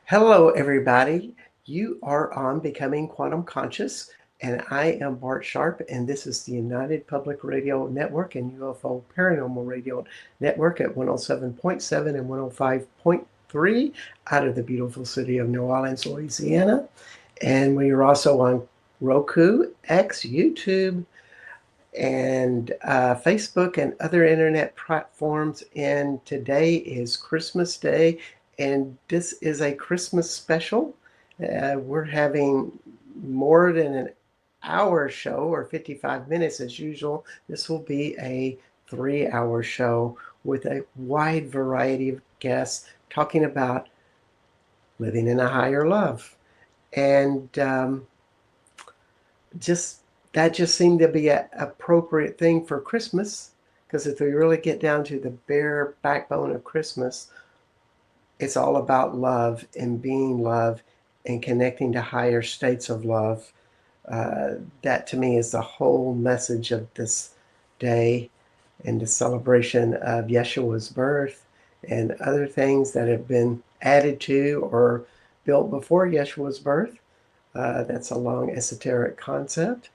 Hello, everybody. You are on Becoming Quantum Conscious, and I am Bart Sharp, and this is the United Public Radio Network and UFO Paranormal Radio Network at 107.7 and 105.3 out of the beautiful city of New Orleans, Louisiana. And we are also on Roku, X, YouTube, and Facebook and other internet platforms. And today is Christmas Day, and this is a Christmas special. We're having more than an hour show, or 55 minutes as usual. This will be a 3-hour show with a wide variety of guests talking about living in a higher love. And that just seemed to be an appropriate thing for Christmas, because if we really get down to the bare backbone of Christmas, it's all about love and being love and connecting to higher states of love. That to me is the whole message of this day and the celebration of Yeshua's birth and other things that have been added to or built before Yeshua's birth. That's a long esoteric concept.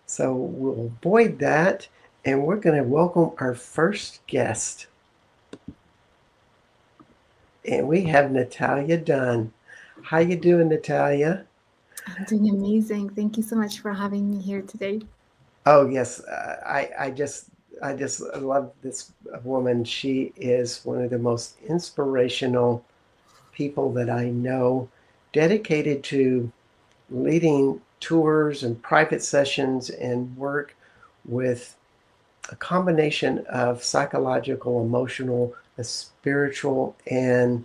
So we'll avoid that, and we're going to welcome our first guest. And we have Natalia Dunne. How you doing, Natalia? I'm doing amazing. Thank you so much for having me here today. Oh yes, I just love this woman. She is one of the most inspirational people that I know, dedicated to leading tours and private sessions and work with a combination of psychological, emotional, spiritual, and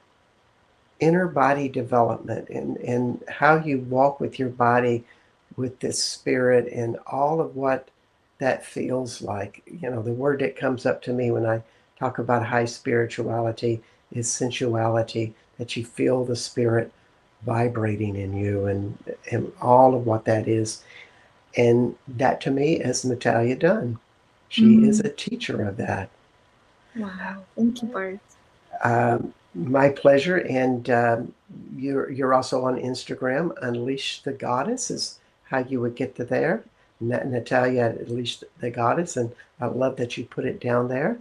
inner body development, and how you walk with your body, with this spirit, and all of what that feels like. You know, the word that comes up to me when I talk about high spirituality is sensuality, that you feel the spirit vibrating in you, and all of what that is. And that to me is Natalia Dunne. She is a teacher of that. Wow. Thank you, Bart. My pleasure. And you're also on Instagram. Unleash the Goddess is how you would get to there. Natalia Unleash the Goddess. And I love that you put it down there.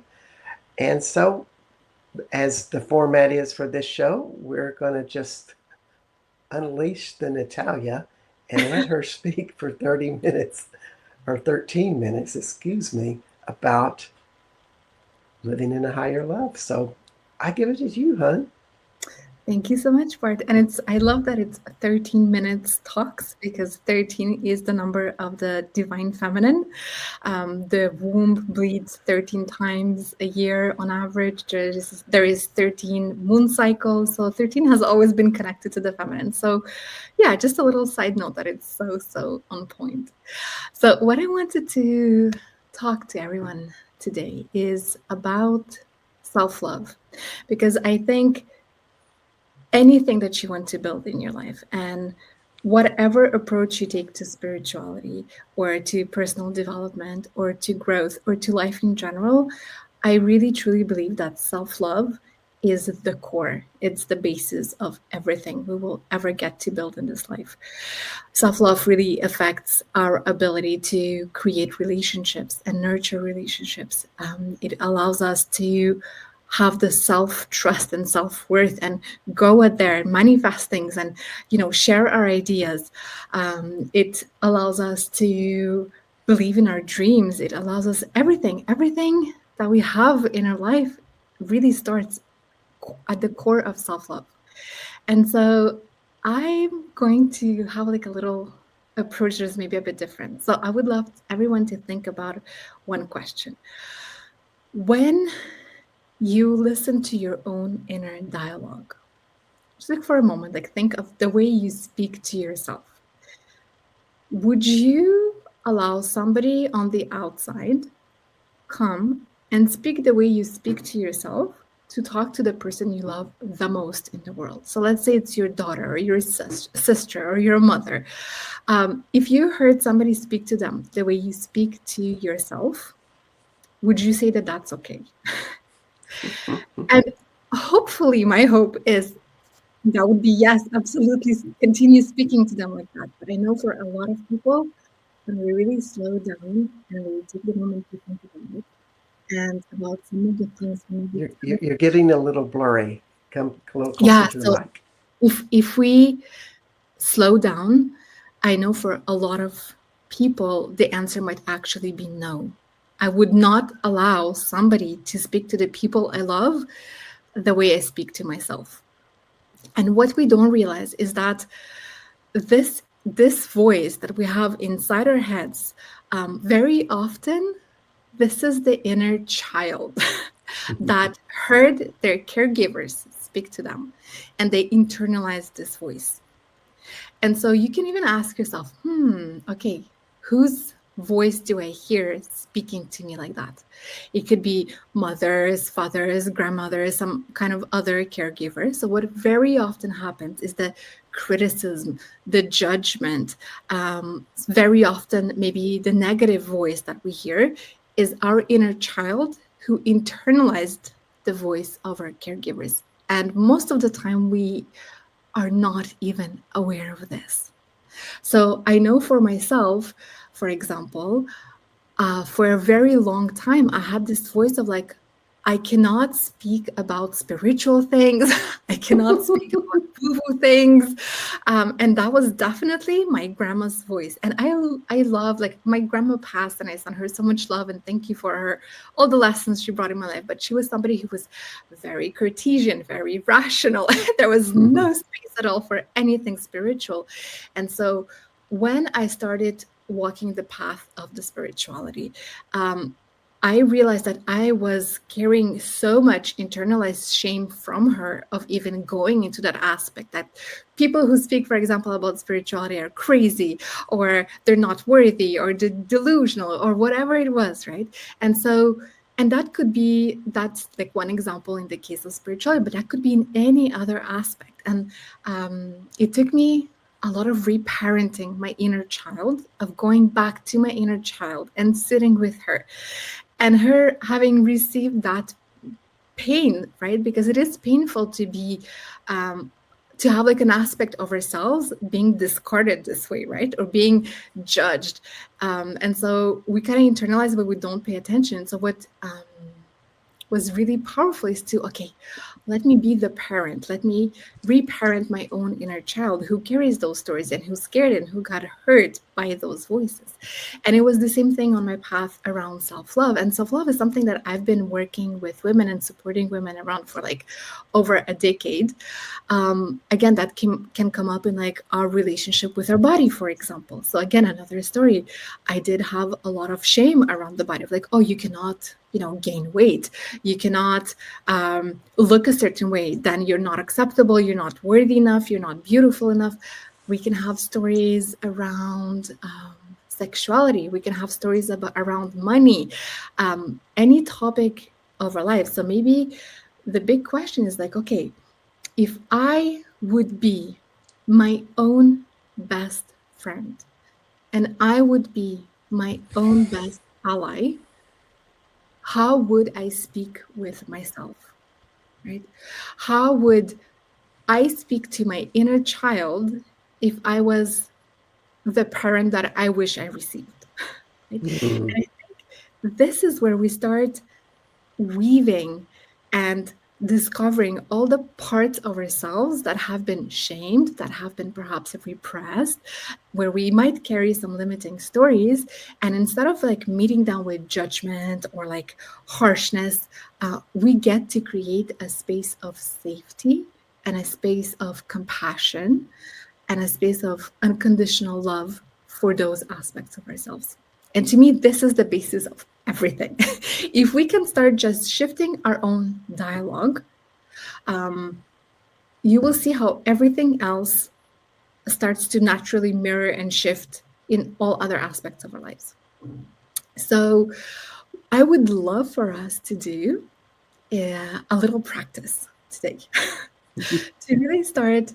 And so, as the format is for this show, we're going to just unleash the Natalia and let her speak for 30 minutes, or 13 minutes, excuse me, about living in a higher love. So I give it to you, hon. Thank you so much, Bart. And I love that it's 13 minutes talks, because 13 is the number of the divine feminine. The womb bleeds 13 times a year on average. There is 13 moon cycles. So 13 has always been connected to the feminine. So yeah, just a little side note that it's so on point. So what I wanted to talk to everyone today is about self-love, because I think anything that you want to build in your life, and whatever approach you take to spirituality or to personal development or to growth or to life in general, I really truly believe that self-love is the core. It's the basis of everything we will ever get to build in this life. Self-love really affects our ability to create relationships and nurture relationships. It allows us to have the self-trust and self-worth and go out there and manifest things and, share our ideas. It allows us to believe in our dreams. It allows us everything that we have in our life really starts at the core of self-love. And so I'm going to have like a little approach that's maybe a bit different. So I would love everyone to think about one question. When you listen to your own inner dialogue, just look for a moment, like think of the way you speak to yourself. Would you allow somebody on the outside come and speak the way you speak to yourself to talk to the person you love the most in the world? So let's say it's your daughter or your sister or your mother. If you heard somebody speak to them the way you speak to yourself, would you say that that's okay? And hopefully, my hope is That would be yes, absolutely. Continue speaking to them like that. But I know for a lot of people, when we really slow down and we take the moment to think about it and about some of the things we maybe You're getting a little blurry. Come a little closer yeah. to the So mic. if we slow down, I know for a lot of people, the answer might actually be no. I would not allow somebody to speak to the people I love the way I speak to myself. And what we don't realize is that this voice that we have inside our heads, very often, this is the inner child that heard their caregivers speak to them, and they internalized this voice. And so you can even ask yourself, okay, whose voice do I hear speaking to me like that? It could be mothers, fathers, grandmothers, some kind of other caregiver. So what very often happens is the criticism, the judgment, very often maybe the negative voice that we hear is our inner child who internalized the voice of our caregivers. And most of the time we are not even aware of this. So I know for myself, for example, for a very long time, I had this voice of like, I cannot speak about spiritual things. I cannot speak about woo-woo things. And that was definitely my grandma's voice. And I love, like, my grandma passed and I sent her so much love and thank you for her, all the lessons she brought in my life. But she was somebody who was very Cartesian, very rational. There was no space at all for anything spiritual. And so when I started walking the path of the spirituality, I realized that I was carrying so much internalized shame from her of even going into that aspect, that people who speak, for example, about spirituality are crazy, or they're not worthy, or delusional, or whatever it was, right? And so, and that's like one example in the case of spirituality, but that could be in any other aspect. And it took me a lot of reparenting my inner child, of going back to my inner child and sitting with her, and her having received that pain, right? Because it is painful to be to have like an aspect of ourselves being discarded this way, right? Or being judged. And so we kind of internalize, but we don't pay attention. So what was really powerful is to, okay, let me be the parent. Let me reparent my own inner child who carries those stories and who's scared and who got hurt by those voices. And it was the same thing on my path around self-love. And self-love is something that I've been working with women and supporting women around for like over a decade. Again, that can come up in like our relationship with our body, for example. So again, another story. I did have a lot of shame around the body of like, oh, you cannot, gain weight. You cannot look a certain way. Then you're not acceptable. You're not worthy enough. You're not beautiful enough. We can have stories around sexuality. We can have stories around money, any topic of our life. So maybe the big question is like, okay, if I would be my own best friend and I would be my own best ally, how would I speak with myself, right? How would I speak to my inner child if I was the parent that I wish I received? Right? And I think this is where we start weaving and discovering all the parts of ourselves that have been shamed, that have been perhaps repressed, where we might carry some limiting stories. And instead of like meeting them with judgment or like harshness, we get to create a space of safety and a space of compassion and a space of unconditional love for those aspects of ourselves. And to me, this is the basis of everything. If we can start just shifting our own dialogue, you will see how everything else starts to naturally mirror and shift in all other aspects of our lives. So I would love for us to do a little practice today to really start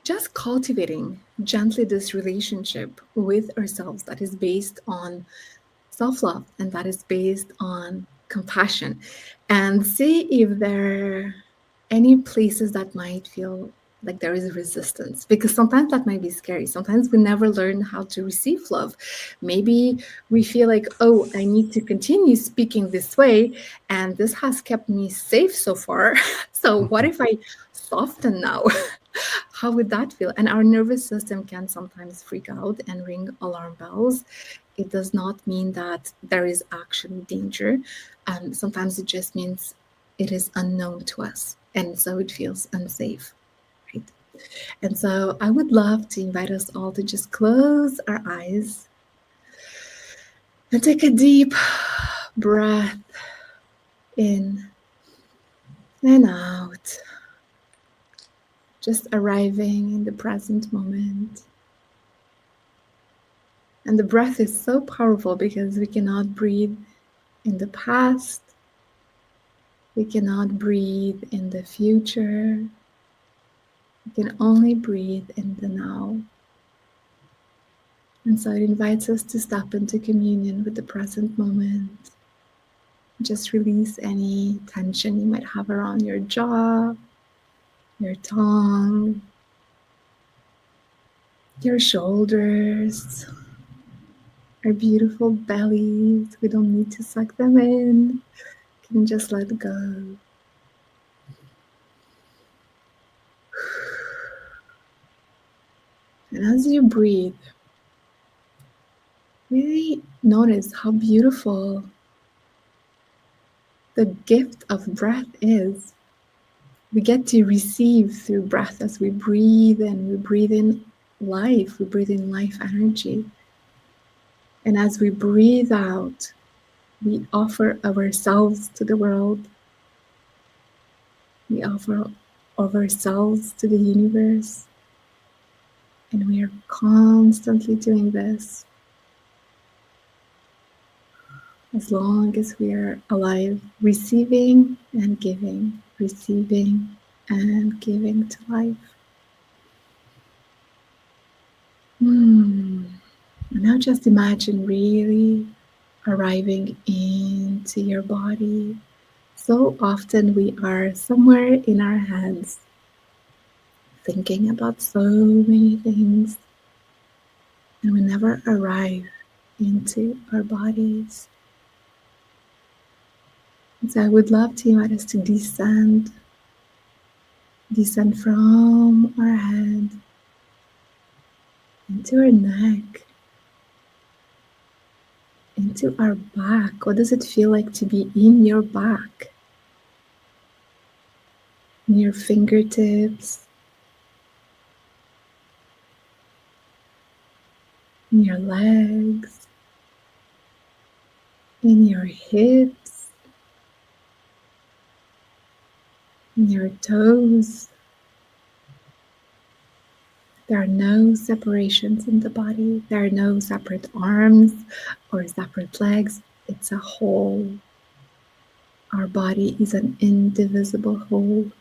just cultivating gently this relationship with ourselves that is based on self-love and that is based on compassion, and see if there any places that might feel like there is resistance, because sometimes that might be scary. Sometimes we never learn how to receive love. Maybe we feel like, oh, I need to continue speaking this way, and this has kept me safe so far. So what if I soften now? How would that feel? And our nervous system can sometimes freak out and ring alarm bells. It does not mean that there is actually danger. Sometimes it just means it is unknown to us, and so it feels unsafe, right? And so I would love to invite us all to just close our eyes and take a deep breath in and out, just arriving in the present moment. And the breath is so powerful because we cannot breathe in the past, we cannot breathe in the future, we can only breathe in the now. And so it invites us to step into communion with the present moment. Just release any tension you might have around your jaw, your tongue, your shoulders, our beautiful bellies. We don't need to suck them in. You can just let go. And as you breathe, really notice how beautiful the gift of breath is. We get to receive through breath as we breathe, and we breathe in life, we breathe in life energy. And as we breathe out, we offer ourselves to the world. We offer ourselves to the universe. And we are constantly doing this as long as we are alive, receiving and giving to life. Now just imagine really arriving into your body. So often we are somewhere in our heads, thinking about so many things, and we never arrive into our bodies. And so I would love to invite us to descend from our head into our neck, into our back. What does it feel like to be in your back? In your fingertips, in your legs, in your hips, in your toes. There are no separations in the body. There are no separate arms or separate legs. It's a whole. Our body is an indivisible whole.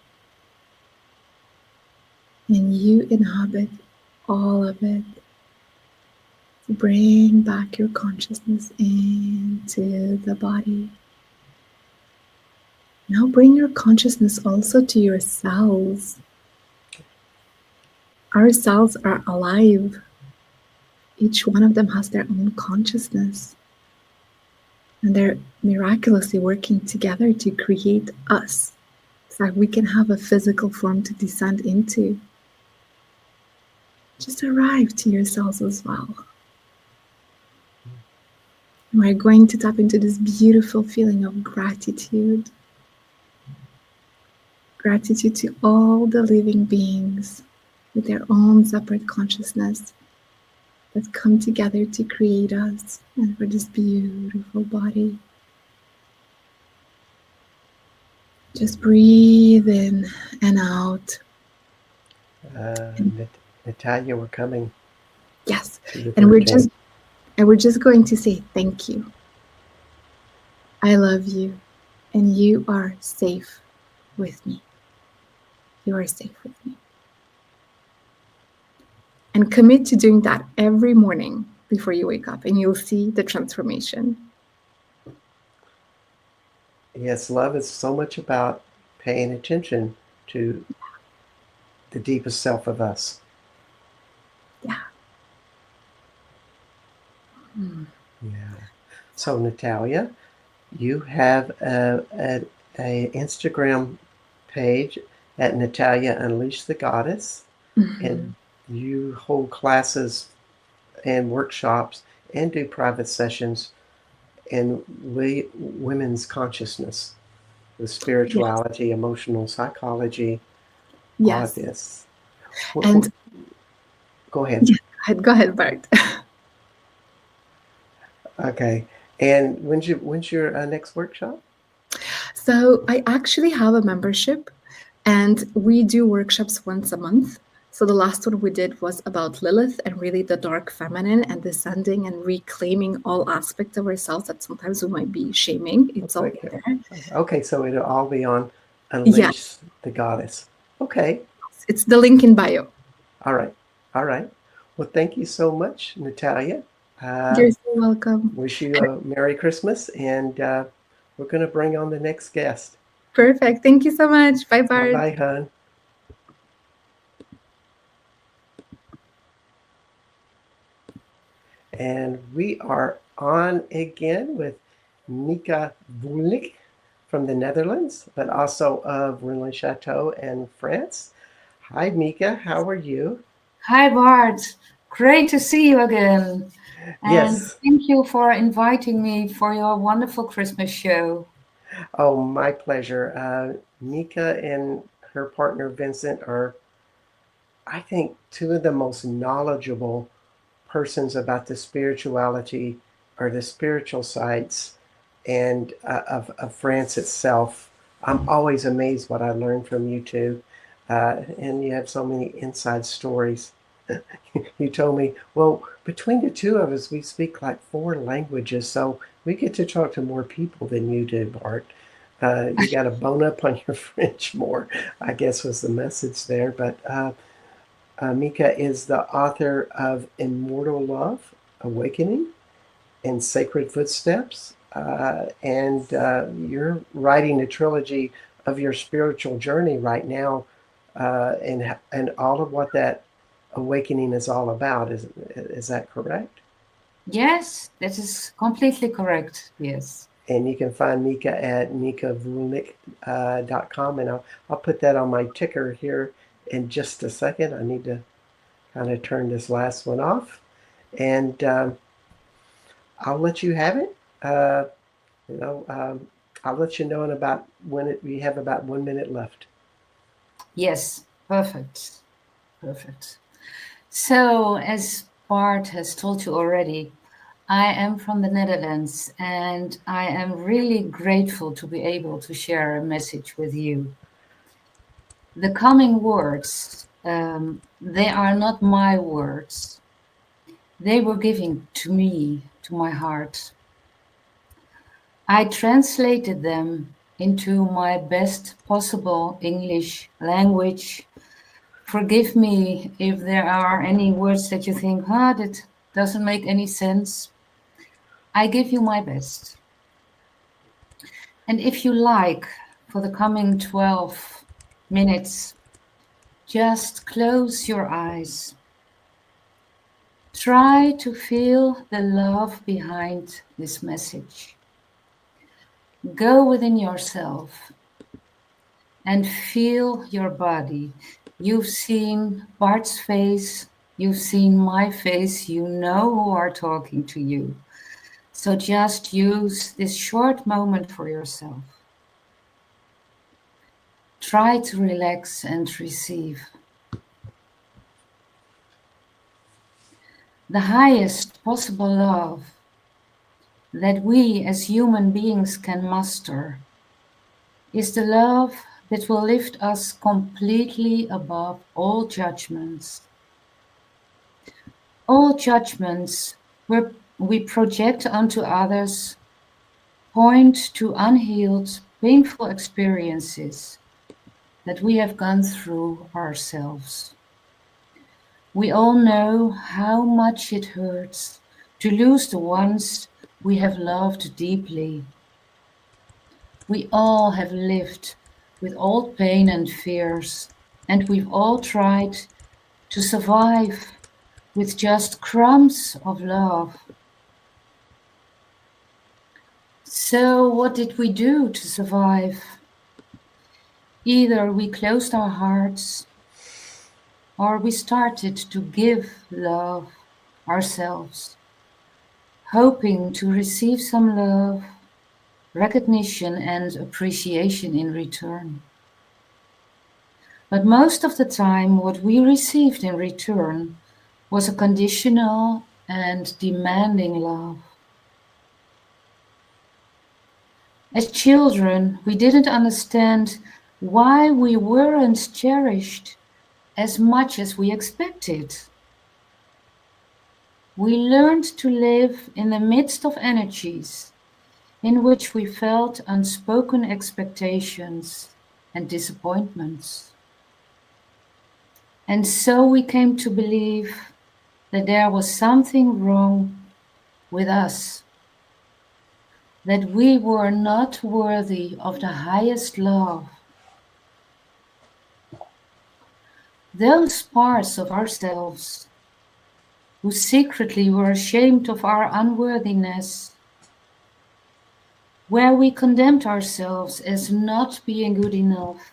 And you inhabit all of it. Bring back your consciousness into the body. Now bring your consciousness also to your cells. Our cells are alive. Each one of them has their own consciousness. And they're miraculously working together to create us, so that we can have a physical form to descend into. Just arrive to your cells as well. We're going to tap into this beautiful feeling of gratitude. Gratitude to all the living beings with their own separate consciousness that come together to create us and for this beautiful body. Just breathe in and out. Natalia, we're coming. Yes, and we're just going to say thank you. I love you, and you are safe with me. You are safe with me. And commit to doing that every morning before you wake up, and you'll see the transformation. Yes, love is so much about paying attention to the deepest self of us. Yeah. Yeah. So Natalia, you have a Instagram page at Natalia Unleash the Goddess, and you hold classes and workshops and do private sessions in women's consciousness, with spirituality, emotional psychology, all of Yes. this. And Go ahead. yeah, go ahead, Bart. Okay. And when's your next workshop? So I actually have a membership, and we do workshops once a month. So the last one we did was about Lilith and really the dark feminine and descending and reclaiming all aspects of ourselves that sometimes we might be shaming. It's all in there. Okay, so it'll all be on Yeah, Unleash the Goddess. Okay. it's the link in bio. All right. All right. Well, thank you so much, Natalia. You're so welcome. Wish you a Merry Christmas, and we're going to bring on the next guest. Perfect. Thank you so much. Bye, Bart. Bye-bye, hon. And we are on again with Mieke Vulink from the Netherlands, but also of Rennes Chateau and France. Hi, Mieke. How are you? Hi, Bart. Great to see you again. And Yes. thank you for inviting me for your wonderful Christmas show. Oh, my pleasure. Mieke and her partner Vincent are, I think, two of the most knowledgeable persons about the spirituality or the spiritual sites and of France itself. I'm always amazed what I learn from you two. And you have so many inside stories. You told me, well, between the two of us, we speak like 4 languages, so we get to talk to more people than you do, Bart. You got to bone up on your French more, I guess was the message there. But Mieke is the author of Immortal Love, Awakening, and Sacred Footsteps. And you're writing a trilogy of your spiritual journey right now, and all of what that awakening is all about. Is that correct? Yes, that is completely correct. Yes. And you can find Mieke at miekevulink.com, and I'll put that on my ticker here in just a second. I need to kind of turn this last one off, and I'll let you have it. I'll let you know in about we have about 1 minute left. Yes, perfect. Perfect. So, as Bart has told you already, I am from the Netherlands, and I am really grateful to be able to share a message with you. The coming words, they are not my words. They were given to me, to my heart. I translated them into my best possible English language. Forgive me if there are any words that you think, that doesn't make any sense. I give you my best. And if you like, for the coming 12 minutes, just close your eyes. Try to feel the love behind this message. Go within yourself and feel your body. You've seen Bart's face, you've seen my face, you know who are talking to you. So just use this short moment for yourself. Try to relax and receive. The highest possible love that we as human beings can muster is the love that will lift us completely above all judgments. All judgments where we project onto others point to unhealed, painful experiences that we have gone through ourselves. We all know how much it hurts to lose the ones we have loved deeply. We all have lived with old pain and fears, and we've all tried to survive with just crumbs of love. So what did we do to survive? Either we closed our hearts, or we started to give love ourselves, hoping to receive some love, recognition and appreciation in return. But most of the time, what we received in return was a conditional and demanding love. As children, we didn't understand why we weren't cherished as much as we expected. We learned to live in the midst of energies in which we felt unspoken expectations and disappointments. And so we came to believe that there was something wrong with us, that we were not worthy of the highest love. Those parts of ourselves who secretly were ashamed of our unworthiness, where we condemned ourselves as not being good enough,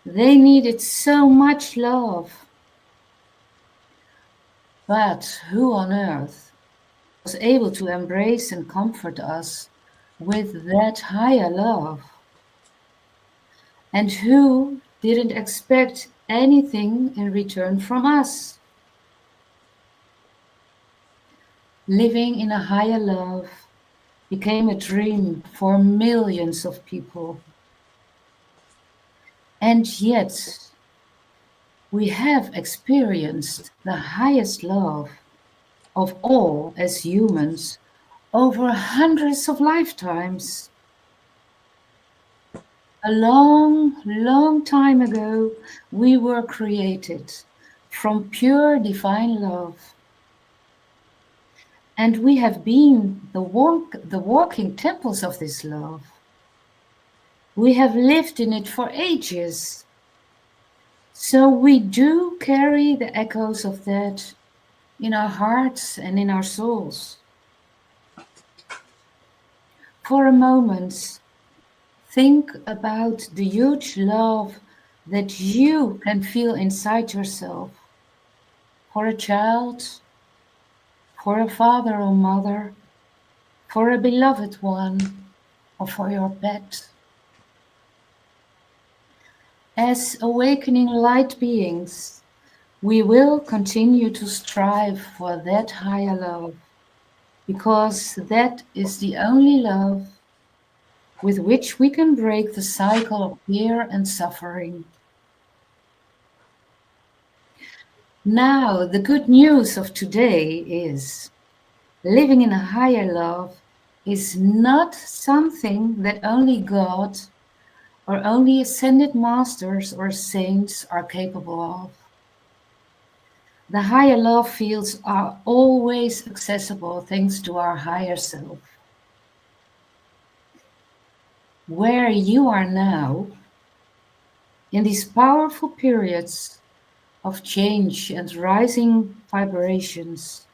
they needed so much love. But who on earth was able to embrace and comfort us with that higher love? And who didn't expect anything in return from us? Living in a higher love became a dream for millions of people. And yet, we have experienced the highest love of all as humans over hundreds of lifetimes. A long, long time ago, we were created from pure divine love. And we have been the walking temples of this love. We have lived in it for ages. So we do carry the echoes of that in our hearts and in our souls. For a moment, think about the huge love that you can feel inside yourself for a child, for a father or mother, for a beloved one, or for your pet. As awakening light beings, we will continue to strive for that higher love, because that is the only love with which we can break the cycle of fear and suffering. Now, the good news of today is living in a higher love is not something that only God or only ascended masters or saints are capable of. The higher love fields are always accessible thanks to our higher self. Where you are now, in these powerful periods of change and rising vibrations,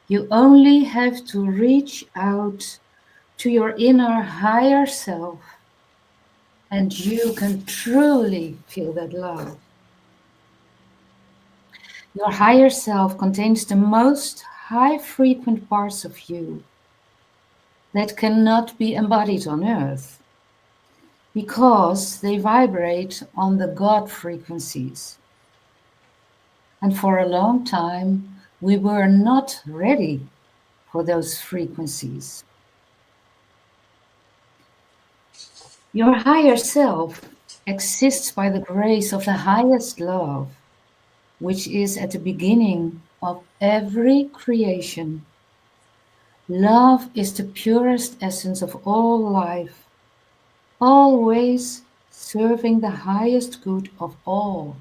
you only have to reach out to your inner higher self, and you can truly feel that love. Your higher self contains the most high-frequent parts of you that cannot be embodied on earth, because they vibrate on the God frequencies. And for a long time, we were not ready for those frequencies. Your higher self exists by the grace of the highest love, which is at the beginning of every creation. Love is the purest essence of all life, always serving the highest good of all.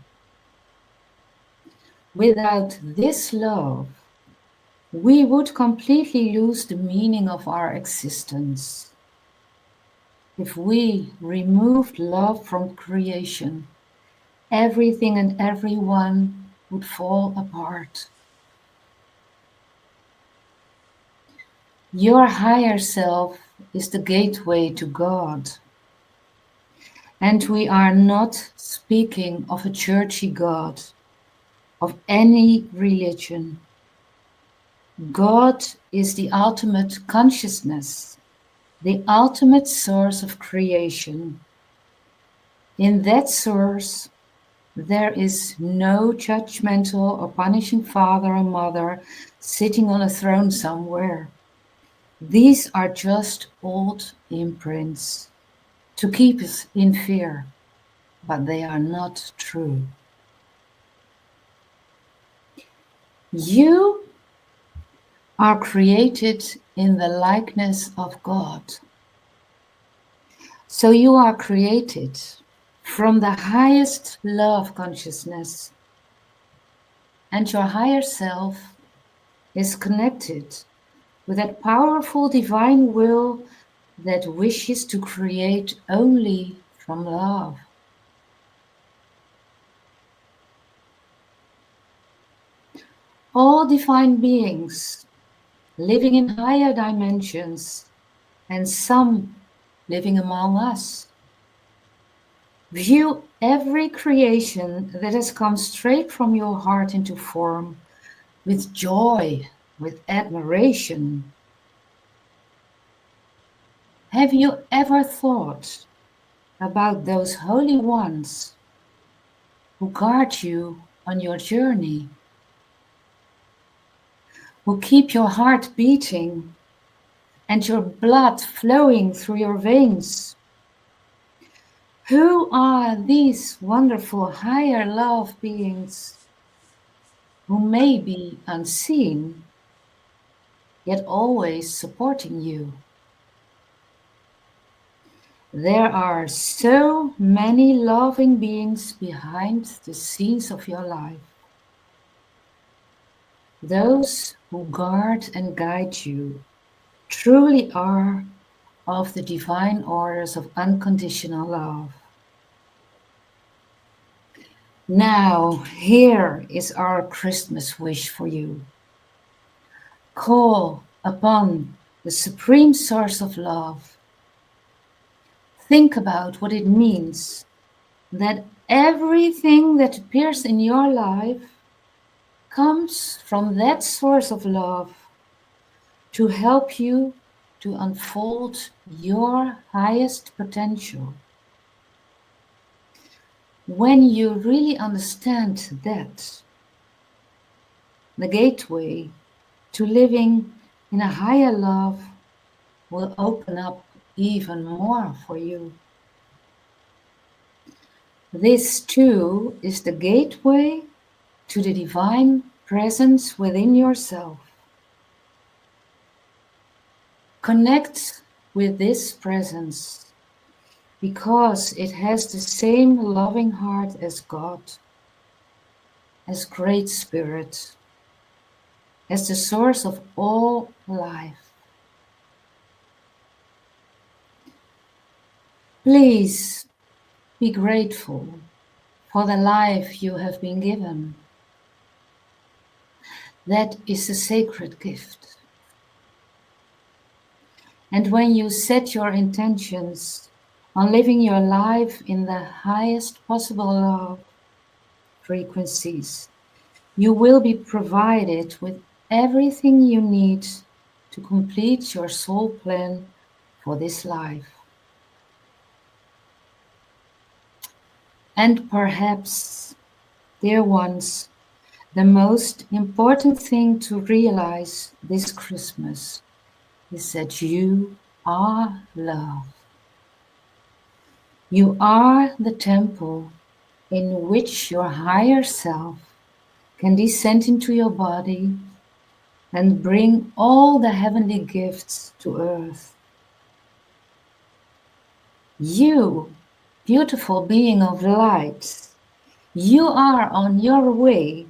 Without this love, we would completely lose the meaning of our existence. if we removed love from creation, everything and everyone would fall apart. Your higher self is the gateway to God. And we are not speaking of a churchy God, of any religion. God is the ultimate consciousness, the ultimate source of creation. In that source, there is no judgmental or punishing father or mother sitting on a throne somewhere. These are just old imprints to keep us in fear, but they are not true. You are created in the likeness of God. So you are created from the highest love consciousness, and your higher self is connected with that powerful divine will that wishes to create only from love. All divine beings living in higher dimensions, and some living among us, view every creation that has come straight from your heart into form with joy, with admiration. Have you ever thought about those holy ones who guard you on your journey, who keep your heart beating and your blood flowing through your veins? Who are these wonderful higher love beings who may be unseen, yet always supporting you? There are so many loving beings behind the scenes of your life. Those who guard and guide you truly are of the divine orders of unconditional love. Now, here is our Christmas wish for you. Call upon the supreme source of love. Think about what it means that everything that appears in your life comes from that source of love to help you to unfold your highest potential. When you really understand that, the gateway to living in a higher love will open up even more for you. This too is the gateway to the divine presence within yourself. Connect with this presence because it has the same loving heart as God, as Great Spirit, as the source of all life. Please be grateful for the life you have been given. That is a sacred gift. And when you set your intentions on living your life in the highest possible love frequencies, you will be provided with everything you need to complete your soul plan for this life. And perhaps, dear ones, the most important thing to realize this Christmas is that you are love. You are the temple in which your higher self can descend into your body and bring all the heavenly gifts to earth. You, beautiful being of light, you are on your way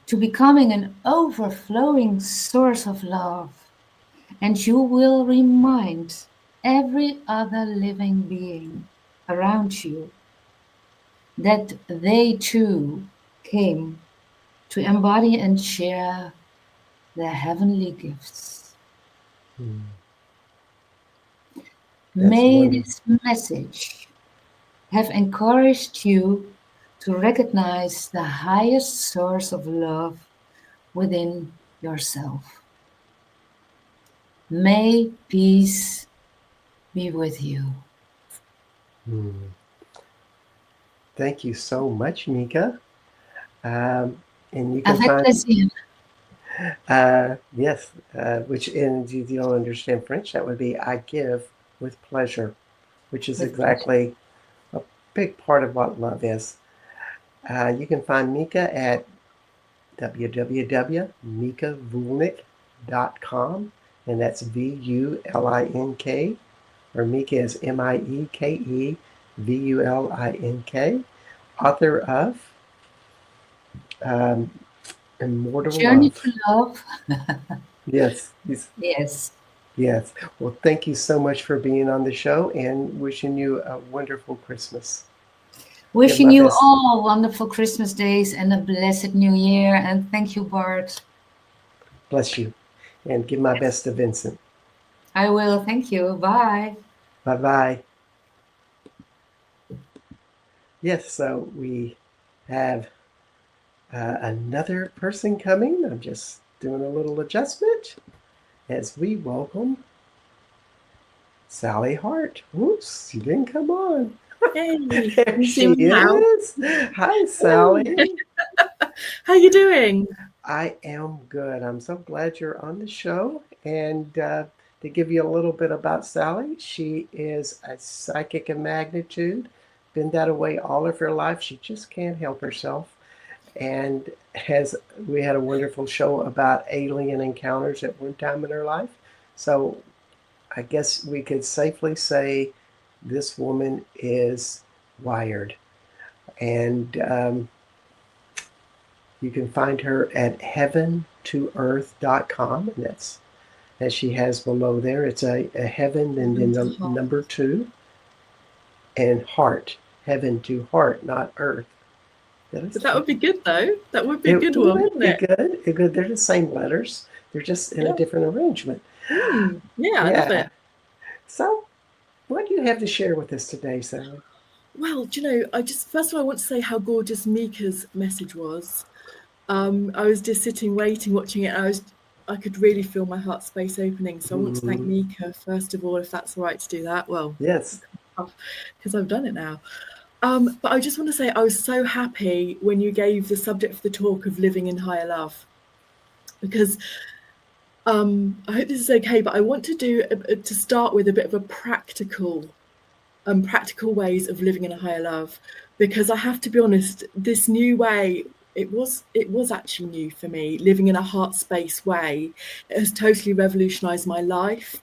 to becoming an overflowing source of love, and you will remind every other living being around you, that they too came to embody and share their heavenly gifts. Mm, that's May wonderful. this message have encouraged you to recognize the highest source of love within yourself. May peace be with you. Mm. Thank you so much, Mieke. Um, and you can Avec find, plaisir. yes, which in, if you don't understand French, that would be I give with pleasure, which is With pleasure. exactly a big part of what love is. You can find Mieke at www.miekevulink.com, and that's Vulink, or Mieke is Miekevulink, author of um, Immortal Journey Love. to love. Yes, Yes. yes. Well, thank you so much for being on the show, and wishing you a wonderful Christmas. Give Wishing my you best. all wonderful Christmas days and a blessed new year. And thank you, Bart. Bless you, and give my Yes. best to Vincent. I will. Thank you. Bye. Bye bye. Yes, so we have another person coming. I'm just doing a little adjustment as we welcome Sally Hart. Whoops, she didn't come on. Hey, There you see she me now? is. Hi, Hey, Sally. how you doing? I am good. I'm so glad you're on the show. And to give you a little bit about Sally, she is a psychic of magnitude, been that way all of her life. She just can't help herself. And has we had a wonderful show about alien encounters at one time in her life. So I guess we could safely say this woman is wired. And you can find her at heaven2earth.com, and that's as she has below there. It's a heaven and then the number two, and heart. Heaven to heart, not earth. But that would be good though. That would be a It good one, would wouldn't be it? good. It good. They're the same letters. They're just in a Yeah. different arrangement. Yeah, I love Yeah. it. So, what do you have to share with us today, Sally? Well, do you know, I just first of all I want to say how gorgeous Mika's message was. I was just sitting, waiting, watching it, and I could really feel my heart space opening. So I want to thank Mm, Mika first of all, if that's all right to do that. Well, yes. because I've done it now. But I just want to say I was so happy when you gave the subject for the talk of living in higher love, because I hope this is okay, but I want to do to start with a bit of a practical ways of living in a higher love, because I have to be honest, this new way, it was actually new for me, living in a heart space way. It has totally revolutionized my life.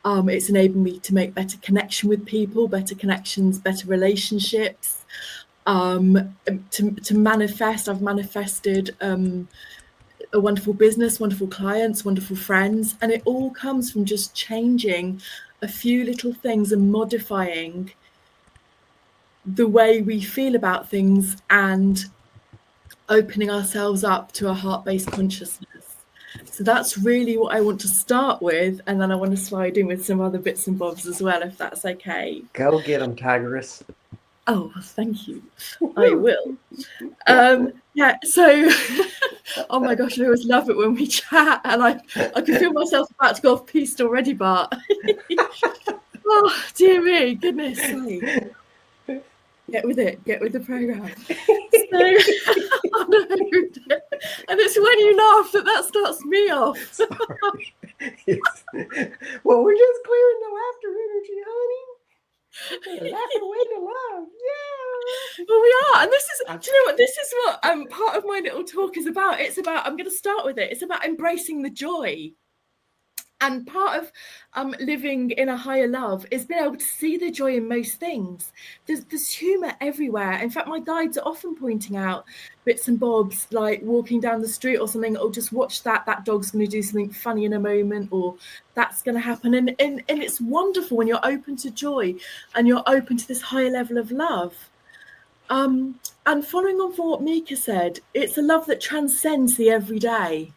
It's enabled me to make better connection with people, better connections, better relationships, to manifest. I've manifested a wonderful business, wonderful clients, wonderful friends, and it all comes from just changing a few little things and modifying the way we feel about things and opening ourselves up to a heart-based consciousness. So that's really what I want to start with, and then I want to slide in with some other bits and bobs as well, if that's okay. Go get them, Tigress. Oh, thank you. I will. Yeah. Yeah, so oh my gosh, I always love it when we chat, and I can feel myself about to go off piste already, Bart. Oh dear me, goodness sake. Get with the program. So oh no. And it's when you laugh that starts me off. Sorry. Yes. Well, we're just clearing the laughter energy, honey. Laugh away the love. Yeah. Well, we are, and this is, do you know what? This is what part of my little talk is about. It's about, I'm going to start with it. It's about embracing the joy. And part of living in a higher love is being able to see the joy in most things. There's humour everywhere. In fact, my guides are often pointing out bits and bobs, like walking down the street or something, or just watch that dog's going to do something funny in a moment, or that's going to happen. And it's wonderful when you're open to joy and you're open to this higher level of love. And following on from what Mieke said, it's a love that transcends the everyday.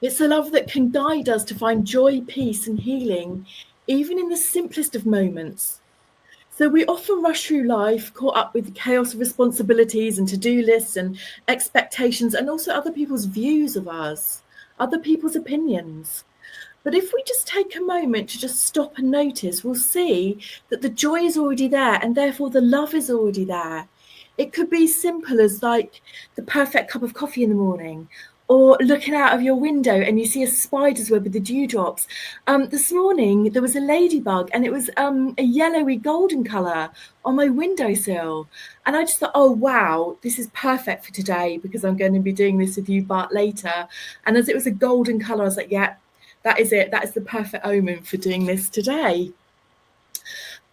It's a love that can guide us to find joy, peace, and healing, even in the simplest of moments. So we often rush through life, caught up with the chaos of responsibilities and to-do lists and expectations, and also other people's views of us, other people's opinions. But if we just take a moment to just stop and notice, we'll see that the joy is already there, and therefore the love is already there. It could be simple as like the perfect cup of coffee in the morning, or looking out of your window and you see a spider's web with the dewdrops. This morning there was a ladybug, and it was a yellowy golden colour on my windowsill. And I just thought, oh wow, this is perfect for today, because I'm going to be doing this with you, Bart, later. And as it was a golden colour, I was like, yeah, that is it. That is the perfect omen for doing this today.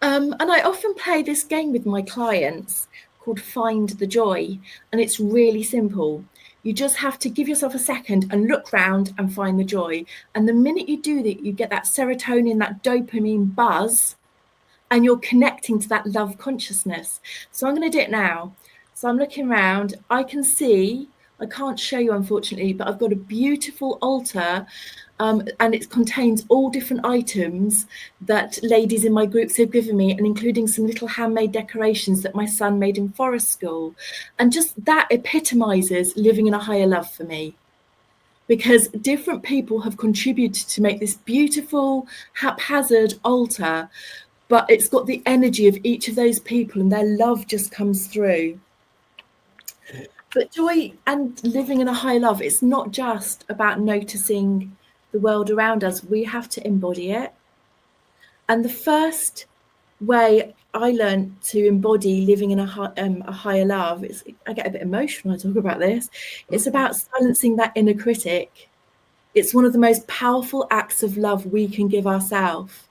And I often play this game with my clients called Find the Joy. And it's really simple. You just have to give yourself a second and look round and find the joy. And the minute you do that, you get that serotonin, that dopamine buzz, and you're connecting to that love consciousness. So I'm going to do it now. So I'm looking around. I can see, I can't show you unfortunately, but I've got a beautiful altar, and it contains all different items that ladies in my groups have given me, and including some little handmade decorations that my son made in forest school. And just that epitomizes living in a higher love for me, because different people have contributed to make this beautiful haphazard altar, but it's got the energy of each of those people, and their love just comes through. But joy and living in a high love, it's not just about noticing the world around us. We have to embody it. And the first way I learned to embody living in a higher love is, I get a bit emotional when I talk about this, it's about silencing that inner critic. It's one of the most powerful acts of love we can give ourselves.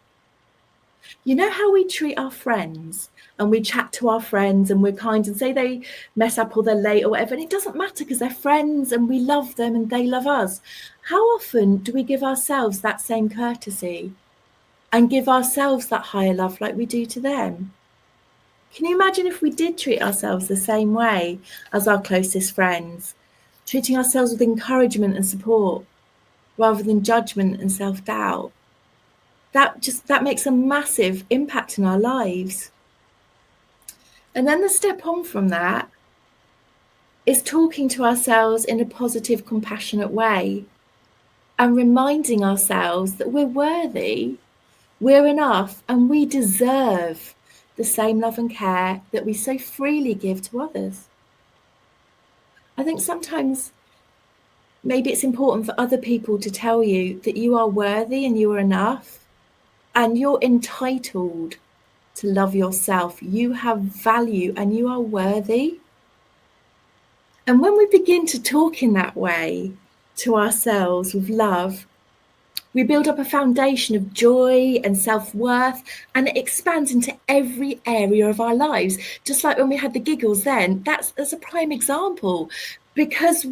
You know how we treat our friends, and we chat to our friends and we're kind and say they mess up or they're late or whatever, and it doesn't matter because they're friends and we love them and they love us. How often do we give ourselves that same courtesy and give ourselves that higher love like we do to them? Can you imagine if we did treat ourselves the same way as our closest friends, treating ourselves with encouragement and support rather than judgment and self-doubt? That makes a massive impact in our lives. And then the step on from that is talking to ourselves in a positive, compassionate way and reminding ourselves that we're worthy, we're enough, and we deserve the same love and care that we so freely give to others. I think sometimes maybe it's important for other people to tell you that you are worthy and you are enough, and you're entitled to love yourself. You have value and you are worthy. And when we begin to talk in that way to ourselves with love, we build up a foundation of joy and self-worth, and it expands into every area of our lives. Just like when we had the giggles then, that's a prime example, because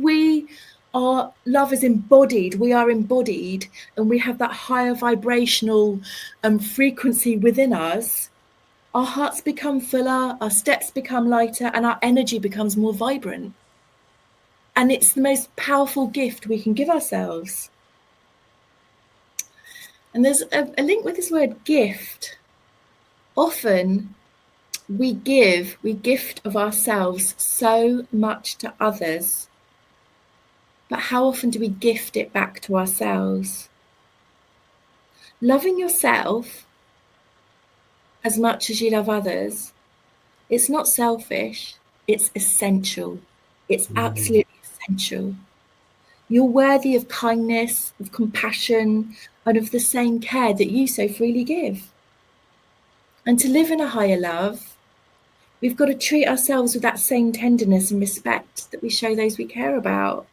love is embodied, we are embodied, and we have that higher vibrational frequency within us. Our hearts become fuller, our steps become lighter, and our energy becomes more vibrant. And it's the most powerful gift we can give ourselves. And there's a link with this word gift. Often we gift of ourselves so much to others. But how often do we gift it back to ourselves? Loving yourself as much as you love others, it's not selfish, it's essential. It's absolutely essential. You're worthy of kindness, of compassion, and of the same care that you so freely give. And to live in a higher love, we've got to treat ourselves with that same tenderness and respect that we show those we care about.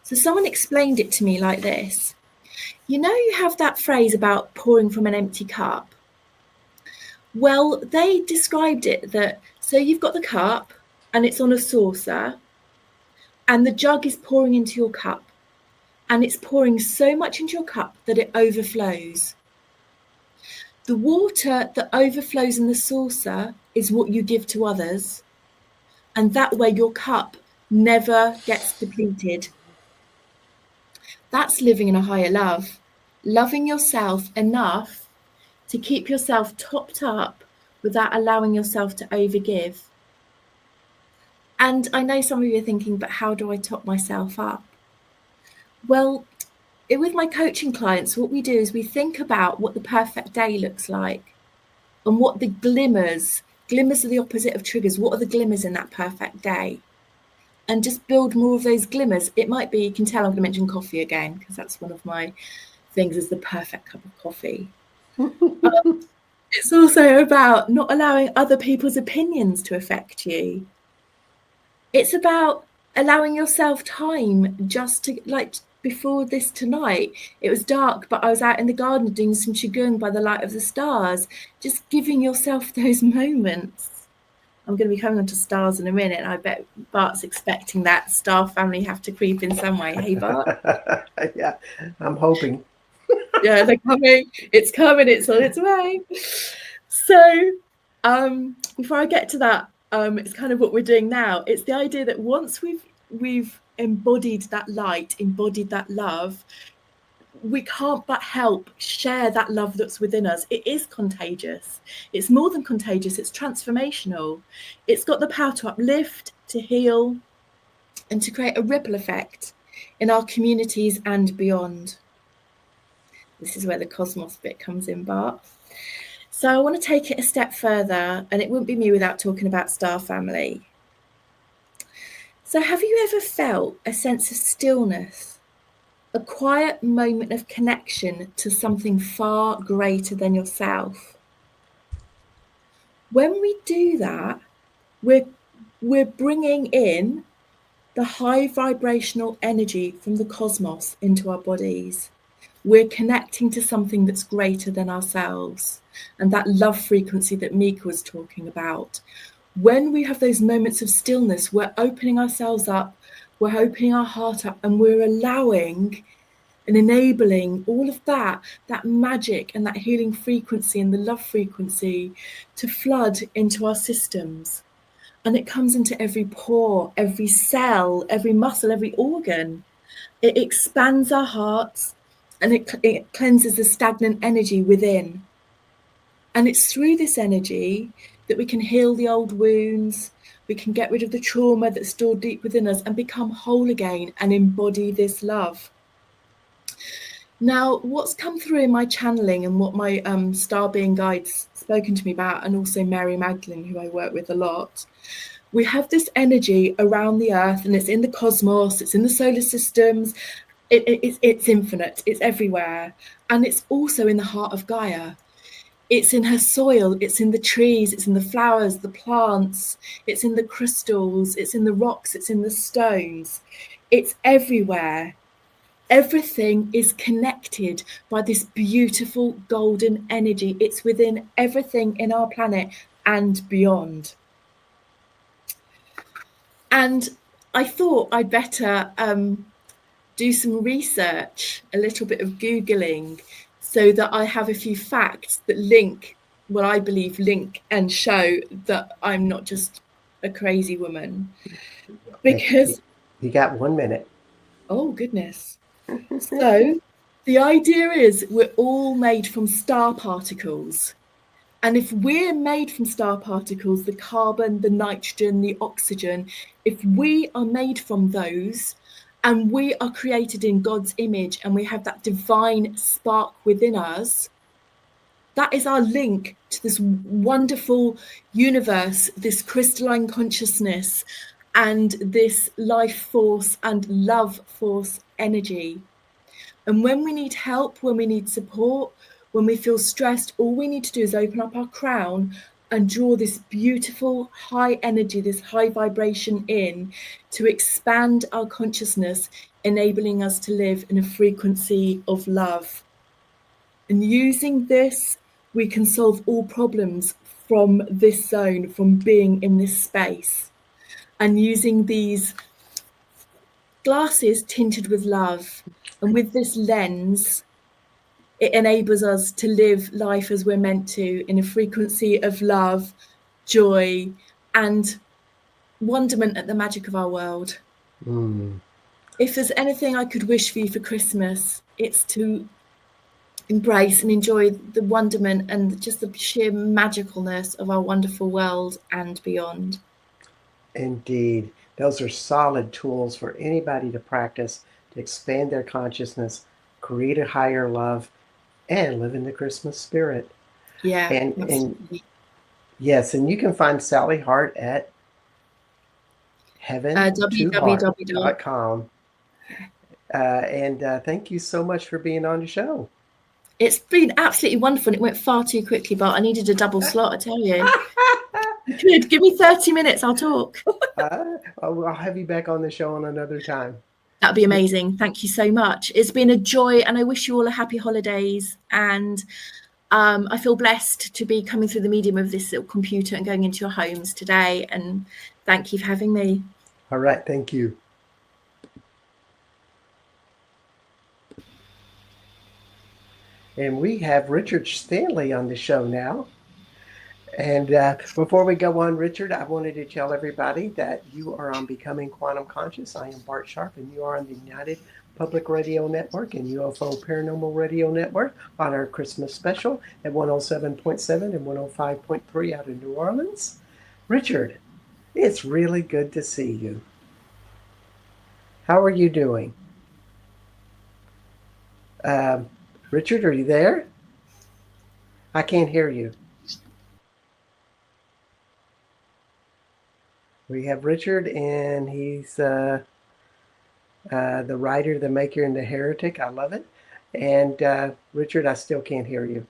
So someone explained it to me like this. You know, you have that phrase about pouring from an empty cup. Well, they described it that, so you've got the cup and it's on a saucer and the jug is pouring into your cup and it's pouring so much into your cup that it overflows. The water that overflows in the saucer is what you give to others, and that way your cup never gets depleted. That's living in a higher love, loving yourself enough to keep yourself topped up without allowing yourself to overgive. And I know some of you are thinking, but how do I top myself up? Well, with my coaching clients, what we do is we think about what the perfect day looks like and what the glimmers are the opposite of triggers. What are the glimmers in that perfect day? And just build more of those glimmers. It might be, you can tell I'm going to mention coffee again, because that's one of my things, is the perfect cup of coffee. It's also about not allowing other people's opinions to affect you. It's about allowing yourself time just to, like before this tonight, it was dark, but I was out in the garden doing some qigong by the light of the stars, just giving yourself those moments. I'm going to be coming on to stars in a minute. I bet Bart's expecting that star family have to creep in some way. Hey, Bart? Yeah, I'm hoping. Yeah, they're coming. It's coming. It's on its way. So before I get to that, it's kind of what we're doing now. It's the idea that once we've embodied that light, embodied that love, we can't but help share that love that's within us. It is contagious. It's more than contagious. It's transformational. It's got the power to uplift, to heal, and to create a ripple effect in our communities and beyond. This is where the cosmos bit comes in, Bart. So I want to take it a step further, and it wouldn't be me without talking about star family. So have you ever felt a sense of stillness, a quiet moment of connection to something far greater than yourself? When we do that, we're bringing in the high vibrational energy from the cosmos into our bodies. We're connecting to something that's greater than ourselves, and that love frequency that Mieke was talking about. When we have those moments of stillness, we're opening ourselves up, we're opening our heart up, and we're allowing and enabling all of that magic and that healing frequency and the love frequency to flood into our systems. And it comes into every pore, every cell, every muscle, every organ. It expands our hearts, and it cleanses the stagnant energy within. And it's through this energy that we can heal the old wounds, we can get rid of the trauma that's stored deep within us and become whole again and embody this love. Now, what's come through in my channeling and what my star being guides spoken to me about, and also Mary Magdalene, who I work with a lot, we have this energy around the earth, and it's in the cosmos, it's in the solar systems, it's infinite, it's everywhere, and it's also in the heart of Gaia. It's in her soil, it's in the trees, it's in the flowers, the plants, it's in the crystals, it's in the rocks, it's in the stones. It's everywhere. Everything is connected by this beautiful golden energy. It's within everything in our planet and beyond. And I thought I'd better do some research, a little bit of Googling, so that I have a few facts that link, what I believe link and show that I'm not just a crazy woman. Because you got 1 minute. Oh, goodness. So the idea is we're all made from star particles. And if we're made from star particles, the carbon, the nitrogen, the oxygen, if we are made from those, and we are created in God's image, and we have that divine spark within us, that is our link to this wonderful universe, this crystalline consciousness, and this life force and love force energy. And when we need help, when we need support, when we feel stressed, all we need to do is open up our crown, and draw this beautiful high energy, this high vibration in to expand our consciousness, enabling us to live in a frequency of love. And using this, we can solve all problems from this zone, from being in this space. And using these glasses tinted with love, and with this lens, it enables us to live life as we're meant to, in a frequency of love, joy, and wonderment at the magic of our world. If there's anything I could wish for you for Christmas, it's to embrace and enjoy the wonderment and just the sheer magicalness of our wonderful world and beyond. Indeed. Those are solid tools for anybody to practice to expand their consciousness, create a higher love, and live in the Christmas spirit. Yeah. And yes, and you can find Sally Hart at heaven2heart.com. And thank you so much for being on the show. It's been absolutely wonderful. It went far too quickly, but I needed a double slot, I tell you. Good. Give me 30 minutes, I'll talk. I'll have you back on the show on another time. That'd be amazing. Thank you so much. It's been a joy, and I wish you all a happy holidays. And I feel blessed to be coming through the medium of this little computer and going into your homes today. And thank you for having me. All right. Thank you. And we have Richard Stanley on the show now. And before we go on, Richard, I wanted to tell everybody that you are on Becoming Quantum Conscious. I am Bart Sharp, and you are on the United Public Radio Network and UFO Paranormal Radio Network on our Christmas special at 107.7 and 105.3 out of New Orleans. Richard, it's really good to see you. How are you doing? Richard, are you there? I can't hear you. We have Richard, and he's the writer, the maker, and the heretic. I love it. And Richard, I still can't hear you.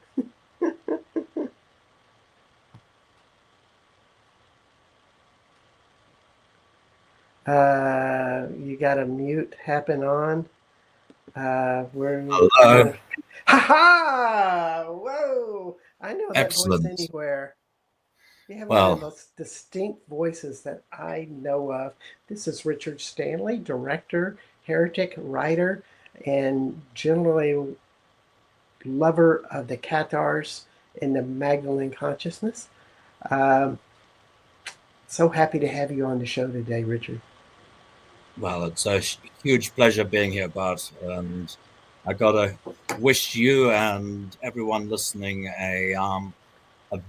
You got a mute happen on. Hello. Ha-ha! Whoa! I know that Excellent. voice anywhere. You have one of the most distinct voices that I know of. This is Richard Stanley, director, heretic, writer, and generally lover of the Cathars and the Magdalene consciousness. So happy to have you on the show today, Richard. Well, it's a huge pleasure being here, Bart. And I gotta wish you and everyone listening a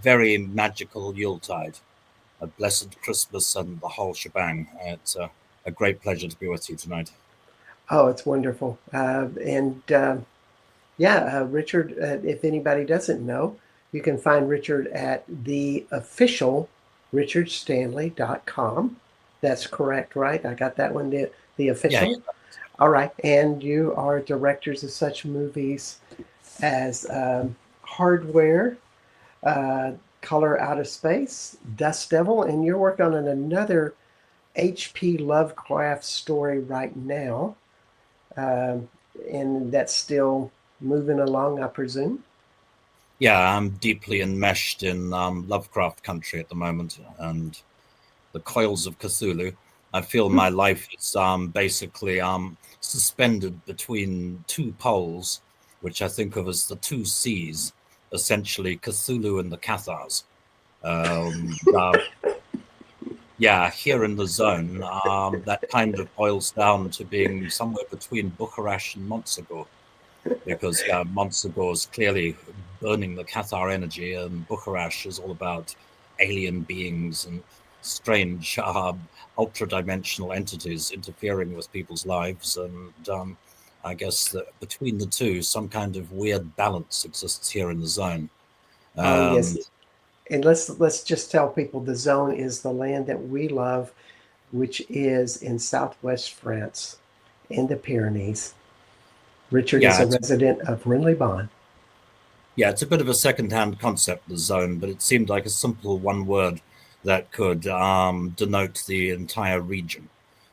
very magical Yuletide, a blessed Christmas, and the whole shebang. It's a great pleasure to be with you tonight. Oh, it's wonderful. Richard, if anybody doesn't know, you can find Richard at the official richardstanley.com. That's correct, right? I got that one, the official. Yeah. All right. And you are directors of such movies as Hardware, Color Out of Space, Dust Devil, and you're working on another H.P. Lovecraft story right now. And that's still moving along, I presume. Yeah, I'm deeply enmeshed in Lovecraft country at the moment, and the coils of Cthulhu. I feel my life is basically suspended between two poles, which I think of as the two seas, essentially Cthulhu and the Cathars. Here in the zone, that kind of boils down to being somewhere between Bukharash and Montsegur, because Montsegur is clearly burning the Cathar energy, and Bukharash is all about alien beings and strange ultra-dimensional entities interfering with people's lives. And I guess that between the two, some kind of weird balance exists here in the zone. Yes. And let's just tell people the zone is the land that we love, which is in southwest France, in the Pyrenees. Richard is a resident of Rennes-les-Bains. Yeah, it's a bit of a second-hand concept, the zone, but it seemed like a simple one word that could denote the entire region,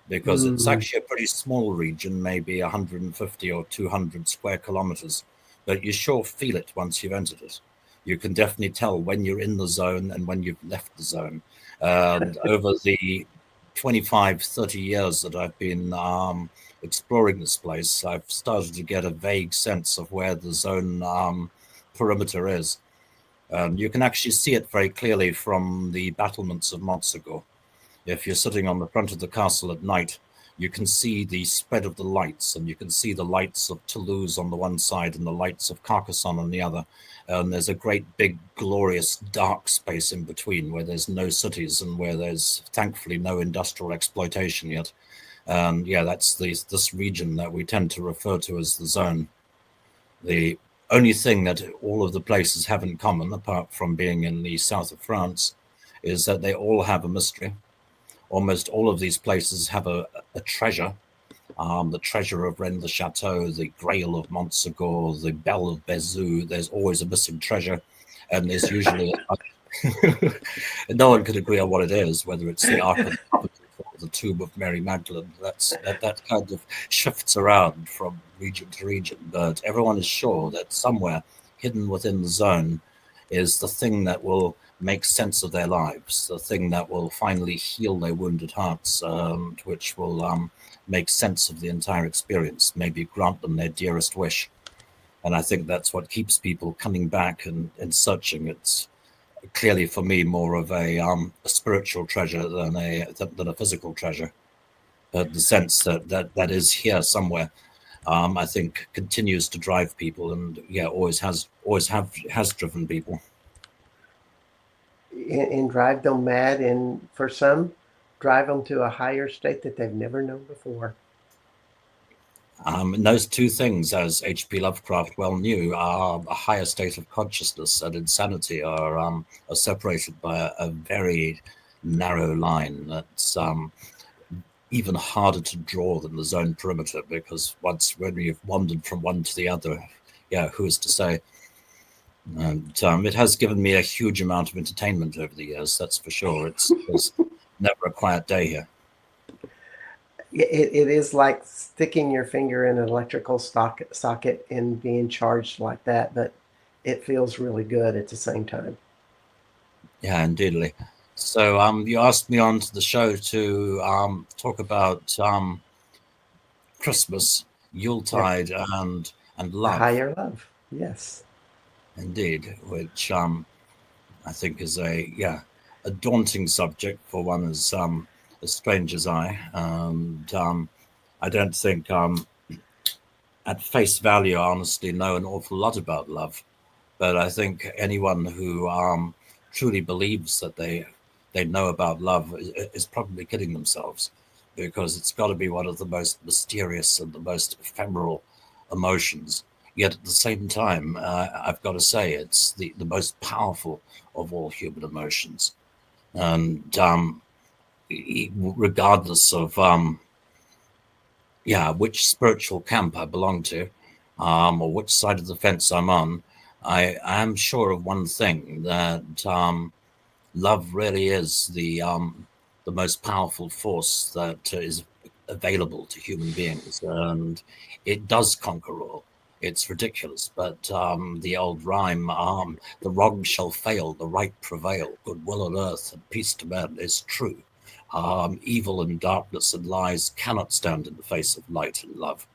because it's actually a pretty small region, maybe 150 or 200 square kilometers, but you sure feel it once you've entered it. You can definitely tell when you're in the zone and when you've left the zone. Over the 25, 30 years that I've been exploring this place, I've started to get a vague sense of where the zone perimeter is. You can actually see it very clearly from the battlements of Montsegur. If you're sitting on the front of the castle at night, you can see the spread of the lights, and you can see the lights of Toulouse on the one side and the lights of Carcassonne on the other. And there's a great big glorious dark space in between where there's no cities and where there's thankfully no industrial exploitation yet. Yeah, that's this region that we tend to refer to as the zone. The only thing that all of the places have in common, apart from being in the south of France, is that they all have a mystery. Almost all of these places have a treasure. The treasure of Rennes le Chateau, the Grail of Montsegur, the Bell of Bézieux. There's always a missing treasure, and there's usually and no one could agree on what it is, whether it's the Ark of the Covenant or the Tomb of Mary Magdalene. That kind of shifts around from region to region, but everyone is sure that somewhere hidden within the zone is the thing that will make sense of their lives, the thing that will finally heal their wounded hearts, which will make sense of the entire experience, maybe grant them their dearest wish. And I think that's what keeps people coming back and searching. It's clearly for me more of a spiritual treasure than a physical treasure. But the sense that is here somewhere, I think continues to drive people, and yeah, always has driven people. And drive them mad, and for some, drive them to a higher state that they've never known before. And those two things, as H.P. Lovecraft well knew, are a higher state of consciousness and insanity are separated by a very narrow line that's even harder to draw than the zone perimeter, because when you've wandered from one to the other, yeah, who is to say? And it has given me a huge amount of entertainment over the years, that's for sure. There's never a quiet day here. It is like sticking your finger in an electrical socket and being charged like that, but it feels really good at the same time. Yeah, indeedly. So you asked me onto the show to talk about Christmas, Yuletide, and love. Higher love, yes. Indeed, which I think is a daunting subject for one as strange as I. And I don't think at face value I honestly know an awful lot about love. But I think anyone who truly believes that they know about love is probably kidding themselves, because it's got to be one of the most mysterious and the most ephemeral emotions. Yet at the same time, I've got to say, it's the most powerful of all human emotions. And regardless of which spiritual camp I belong to, or which side of the fence I'm on, I am sure of one thing, that love really is the most powerful force that is available to human beings, and it does conquer all. It's ridiculous, but the old rhyme, the wrong shall fail, the right prevail, goodwill on earth and peace to men, is true. Evil and darkness and lies cannot stand in the face of light and love.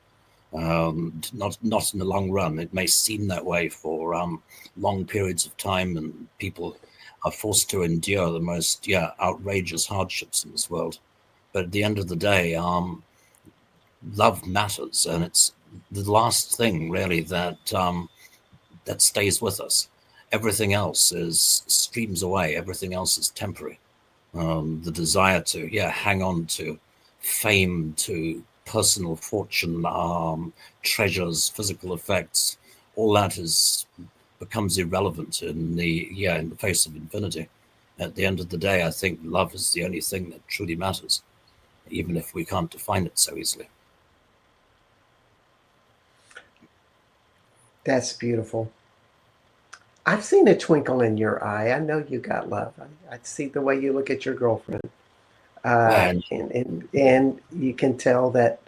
Not in the long run. It may seem that way for long periods of time, and people are forced to endure the most outrageous hardships in this world. But at the end of the day, love matters, and it's the last thing really that stays with us. Everything else streams away. Everything else is temporary. The desire to hang on to fame, to personal fortune, treasures, physical effects, all that becomes irrelevant in the face of infinity. At the end of the day, I think love is the only thing that truly matters, even if we can't define it so easily. That's beautiful. I've seen a twinkle in your eye. I know you got love. I see the way you look at your girlfriend, And and you can tell that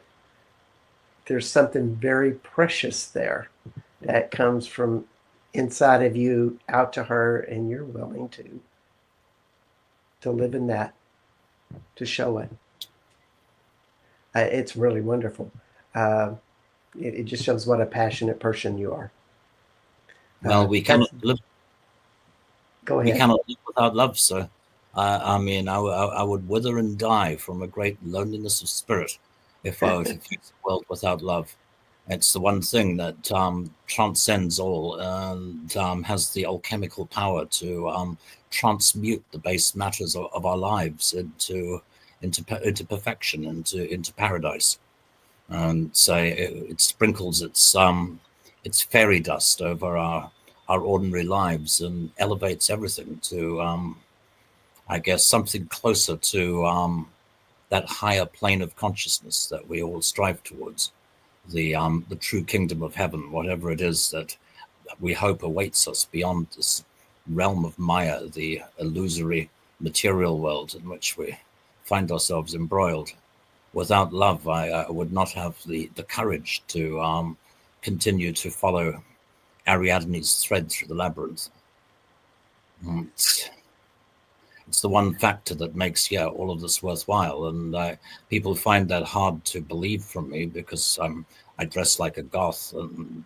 there's something very precious there that comes from inside of you out to her, and you're willing to live in that, to show it. It's really wonderful. It just shows what a passionate person you are. well, we cannot live. Go We ahead. cannot live without love. So, I mean, I would wither and die from a great loneliness of spirit if I were to face a world without love. It's the one thing that transcends all and has the alchemical power to transmute the base matters of our lives into perfection, into paradise. And so it sprinkles its fairy dust over our ordinary lives and elevates everything to I guess something closer to that higher plane of consciousness that we all strive towards, the true kingdom of heaven, whatever it is that we hope awaits us beyond this realm of Maya, the illusory material world in which we find ourselves embroiled. Without love, I would not have the courage to continue to follow Ariadne's thread through the labyrinth. It's the one factor that makes all of this worthwhile, and people find that hard to believe from me because I dress like a goth, and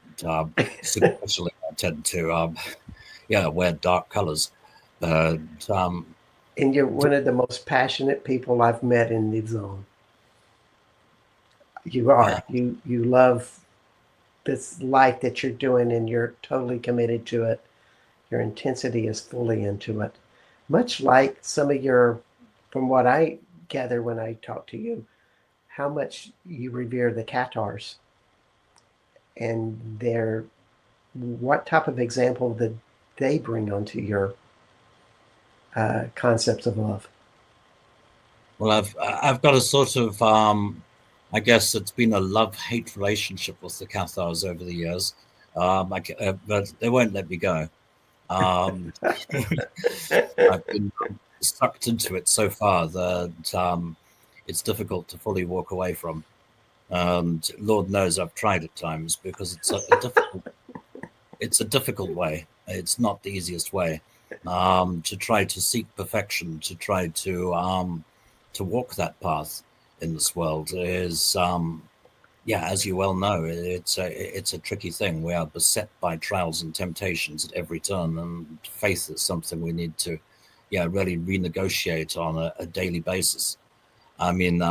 superficially I tend to wear dark colors. But And you're one of the most passionate people I've met in the zone. You are. You love this life that you're doing, and you're totally committed to it. Your intensity is fully into it. Much like some of your, from what I gather when I talk to you, how much you revere the Cathars and what type of example did they bring onto your concepts of love? Well, I've got a sort of I guess it's been a love-hate relationship with the Cathars over the years, but they won't let me go. I've been sucked into it so far that it's difficult to fully walk away from. And Lord knows I've tried at times because it's a difficult way. It's not the easiest way to try to seek perfection, to try to walk that path in this world is as you well know, it's a tricky thing. We are beset by trials and temptations at every turn, and faith is something we need to really renegotiate on a daily basis. I mean,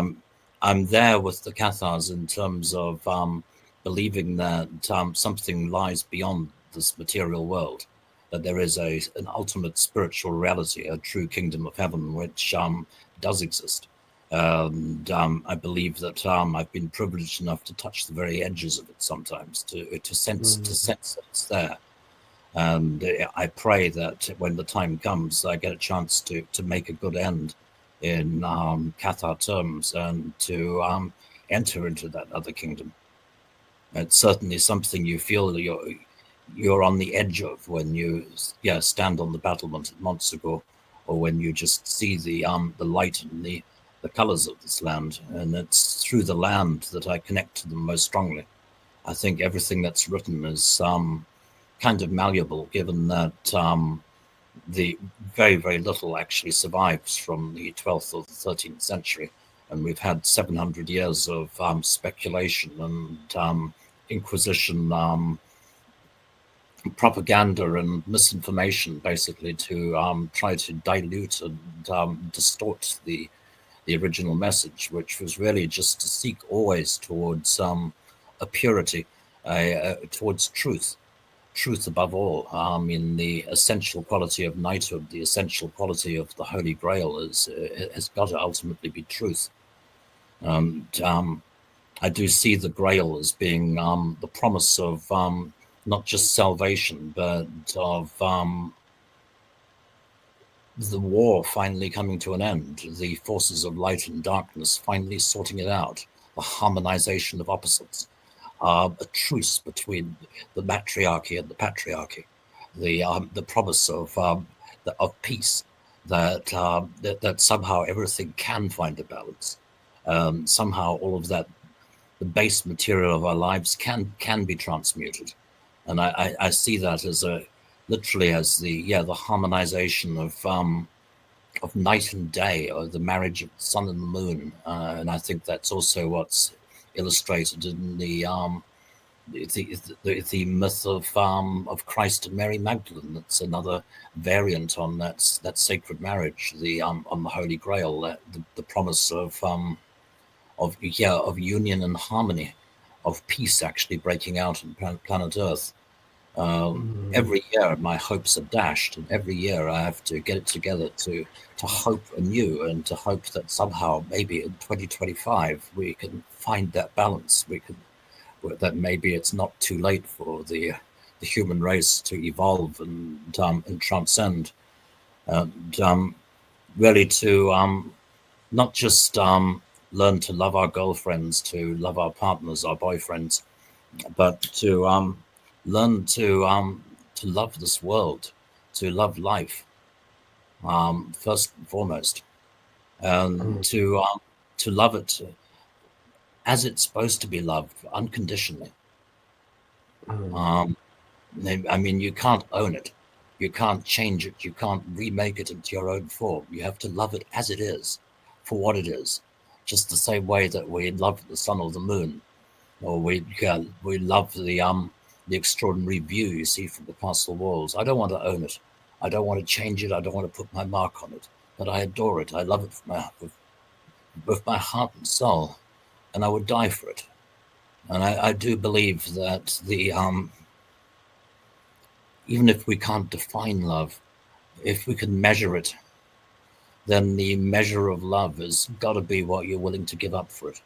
I'm there with the Cathars in terms of believing that something lies beyond this material world, that there is an ultimate spiritual reality, a true kingdom of heaven, which does exist. And I believe that I've been privileged enough to touch the very edges of it sometimes, to sense that it's there. And I pray that when the time comes, I get a chance to make a good end in Cathar terms and to enter into that other kingdom. It's certainly something you feel you're on the edge of when you stand on the battlement at Montsegur, or when you just see the light and the colors of this land. And it's through the land that I connect to them most strongly. I think everything that's written is kind of malleable, given that the very, very little actually survives from the 12th or the 13th century. And we've had 700 years of speculation and Inquisition propaganda and misinformation, basically, to try to dilute and distort the original message, which was really just to seek always towards a purity, towards truth above all. In the essential quality of knighthood, the essential quality of the Holy Grail has got to ultimately be truth. And I do see the Grail as being the promise of not just salvation, but of the war finally coming to an end, the forces of light and darkness finally sorting it out, the harmonization of opposites, a truce between the matriarchy and the patriarchy, the promise of peace, that somehow everything can find a balance. Somehow all of that, the base material of our lives can be transmuted, and I see that as literally as the harmonization of night and day, or the marriage of the sun and the moon, and I think that's also what's illustrated in the myth of Christ and Mary Magdalene. That's another variant on that sacred marriage, on the Holy Grail, the promise of union and harmony, of peace actually breaking out on planet Earth. Every year my hopes are dashed, and every year I have to get it together to hope anew, and to hope that somehow maybe in 2025 we can find that balance. That maybe it's not too late for the human race to evolve and transcend, and really to not just learn to love our girlfriends, to love our partners, our boyfriends, but to learn to love this world, to love life, first and foremost, and to love it as it's supposed to be loved, unconditionally. I mean, you can't own it, you can't change it, you can't remake it into your own form. You have to love it as it is, for what it is, just the same way that we love the sun or the moon, or we love the extraordinary view you see from the castle walls. I don't want to own it, I don't want to change it, I don't want to put my mark on it, but I adore it. I love it with my heart and soul, and I would die for it. And I do believe that even if we can't define love, if we can measure it, then the measure of love has got to be what you're willing to give up for it.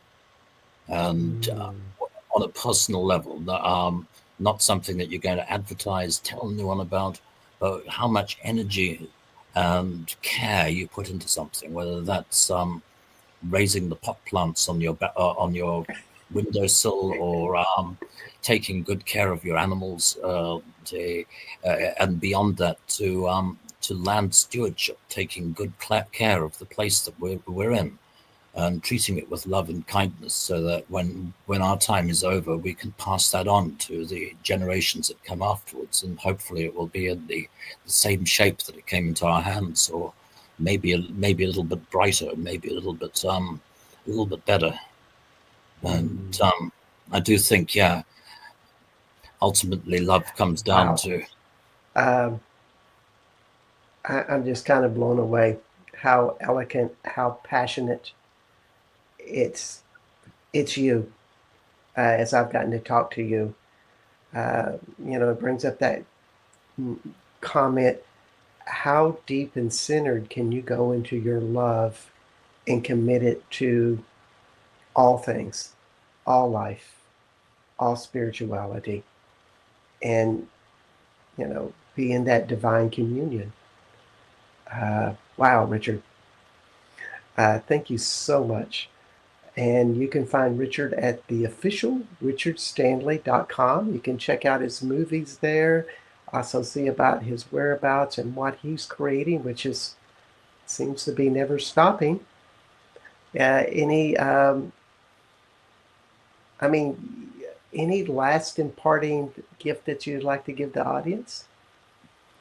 And on a personal level, not something that you're going to advertise, tell anyone about, but how much energy and care you put into something, whether that's raising the pot plants on your windowsill, or taking good care of your animals, and beyond that to land stewardship, taking good care of the place that we're in, and treating it with love and kindness, so that when our time is over, we can pass that on to the generations that come afterwards, and hopefully it will be in the same shape that it came into our hands, or maybe a little bit brighter, maybe a little bit better. And I do think, ultimately love comes down to. I'm just kind of blown away how eloquent, how passionate it's you, as I've gotten to talk to you. It brings up that comment, how deep and centered can you go into your love and commit it to all things, all life, all spirituality, and be in that divine communion. Wow, Richard. Thank you so much. And you can find Richard at the official richardstanley.com. You can check out his movies there. Also see about his whereabouts and what he's creating, which seems to be never stopping. Any last imparting gift that you'd like to give the audience?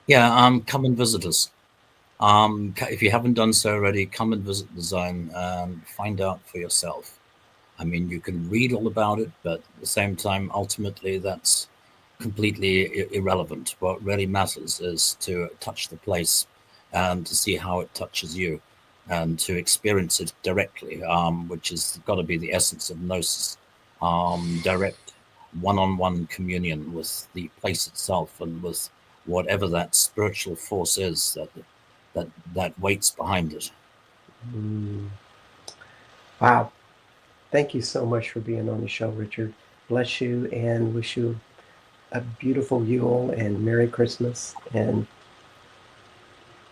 Come and visit us. If you haven't done so already, come and visit the zone and find out for yourself. I mean, you can read all about it, but at the same time, ultimately, that's completely irrelevant. What really matters is to touch the place and to see how it touches you, and to experience it directly, which has got to be the essence of Gnosis. Direct one-on-one communion with the place itself, and with whatever that spiritual force is that waits behind it. Wow. Thank you so much for being on the show, Richard. Bless you, and wish you a beautiful Yule and Merry Christmas, and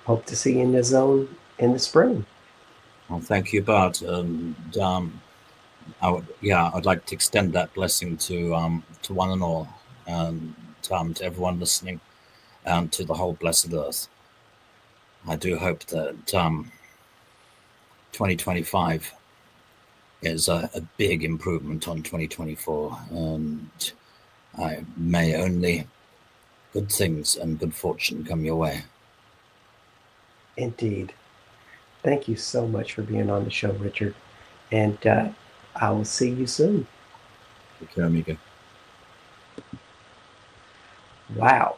hope to see you in the zone in the spring. Well, thank you, Bart. And I'd like to extend that blessing to one and all, and to everyone listening. and to the whole blessed earth. I do hope that 2025 is a big improvement on 2024, and may only good things and good fortune come your way. Indeed. Thank you so much for being on the show, Richard. And I will see you soon. Take care, Mieke. Wow.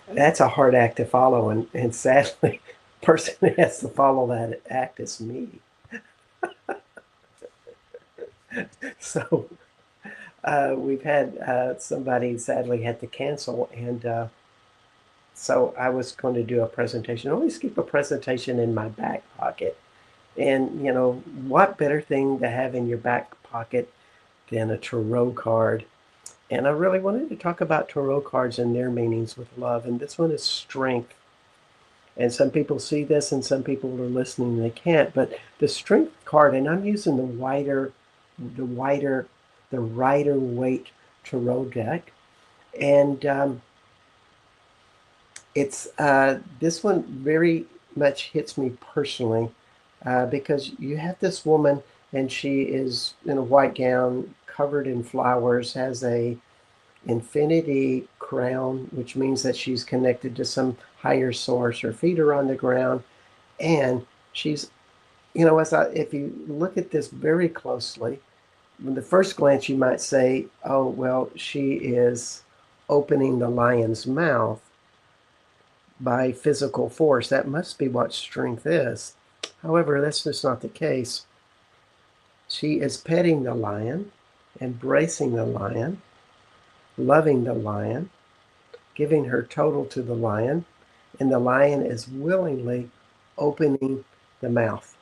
That's a hard act to follow. And sadly, the person who has to follow that act is me. So we've had somebody sadly had to cancel. And so I was going to do a presentation. I always keep a presentation in my back pocket. And, you know, what better thing to have in your back pocket than a tarot card? And I really wanted to talk about tarot cards and their meanings with love. And this one is strength. And some people see this and some people are listening and they can't. But the strength card, and I'm using the Rider Waite tarot deck. And it's this one very much hits me personally because you have this woman and she is in a white gown covered in flowers, has a infinity crown, which means that she's connected to some higher source. Her feet are on the ground, and she's, you know, if you look at this very closely, from the first glance, you might say, oh, well, she is opening the lion's mouth by physical force. That must be what strength is. However, that's just not the case. She is petting the lion, embracing the lion, loving the lion, giving her total to the lion, and the lion is willingly opening the mouth.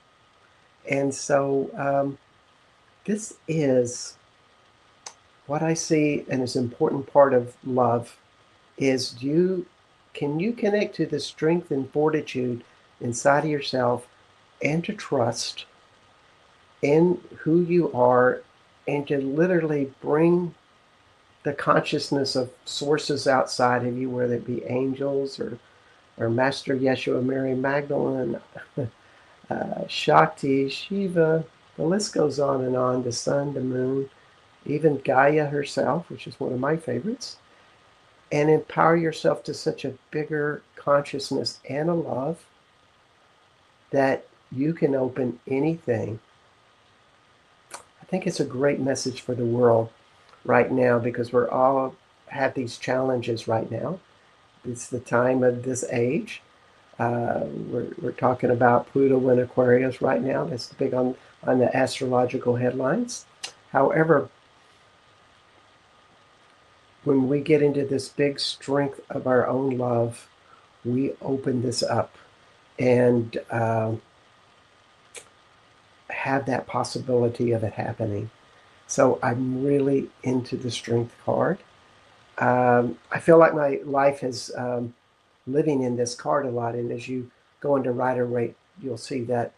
And so this is what I see, and is an important part of love, is can you connect to the strength and fortitude inside of yourself and to trust in who you are and to literally bring the consciousness of sources outside of you, whether it be angels or Master Yeshua, Mary Magdalene, Shakti, Shiva, the list goes on, the sun, the moon, even Gaia herself, which is one of my favorites, and empower yourself to such a bigger consciousness and a love that you can open anything. I think it's a great message for the world right now because we're all have these challenges right now. It's the time of this age. We're talking about Pluto in Aquarius right now. That's big on the astrological headlines. However, when we get into this big strength of our own love, we open this up and have that possibility of it happening. So I'm really into the strength card. I feel like my life is living in this card a lot. And as you go into Rider Waite, you'll see that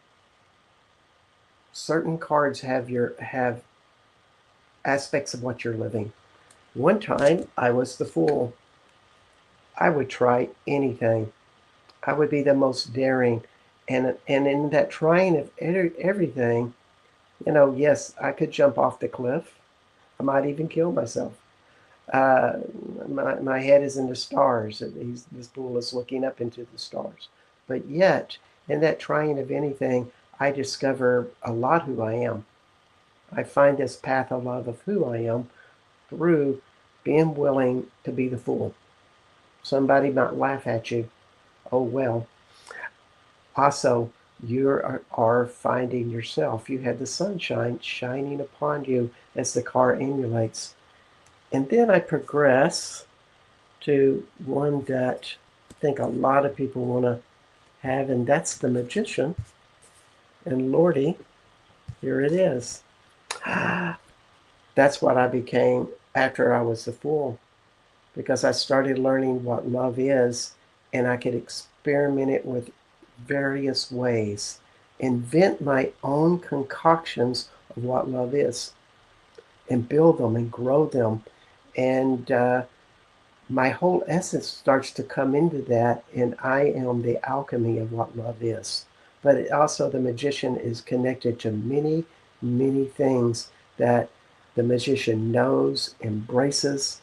certain cards have aspects of what you're living. One time I was the fool. I would try anything. I would be the most daring. And in that trying of everything, you know, yes, I could jump off the cliff. I might even kill myself. My head is in the stars. This fool is looking up into the stars. But yet, in that trying of anything, I discover a lot who I am. I find this path of love of who I am through being willing to be the fool. Somebody might laugh at you. Oh, well. Also, you are finding yourself. You have the sunshine shining upon you as the car emulates. And then I progress to one that I think a lot of people want to have, and that's the Magician. And Lordy, here it is. That's what I became after I was the fool, because I started learning what love is, and I could experiment it with various ways, invent my own concoctions of what love is, and build them and grow them. And my whole essence starts to come into that, and I am the alchemy of what love is. But it also, the magician is connected to many, many things that the magician knows, embraces,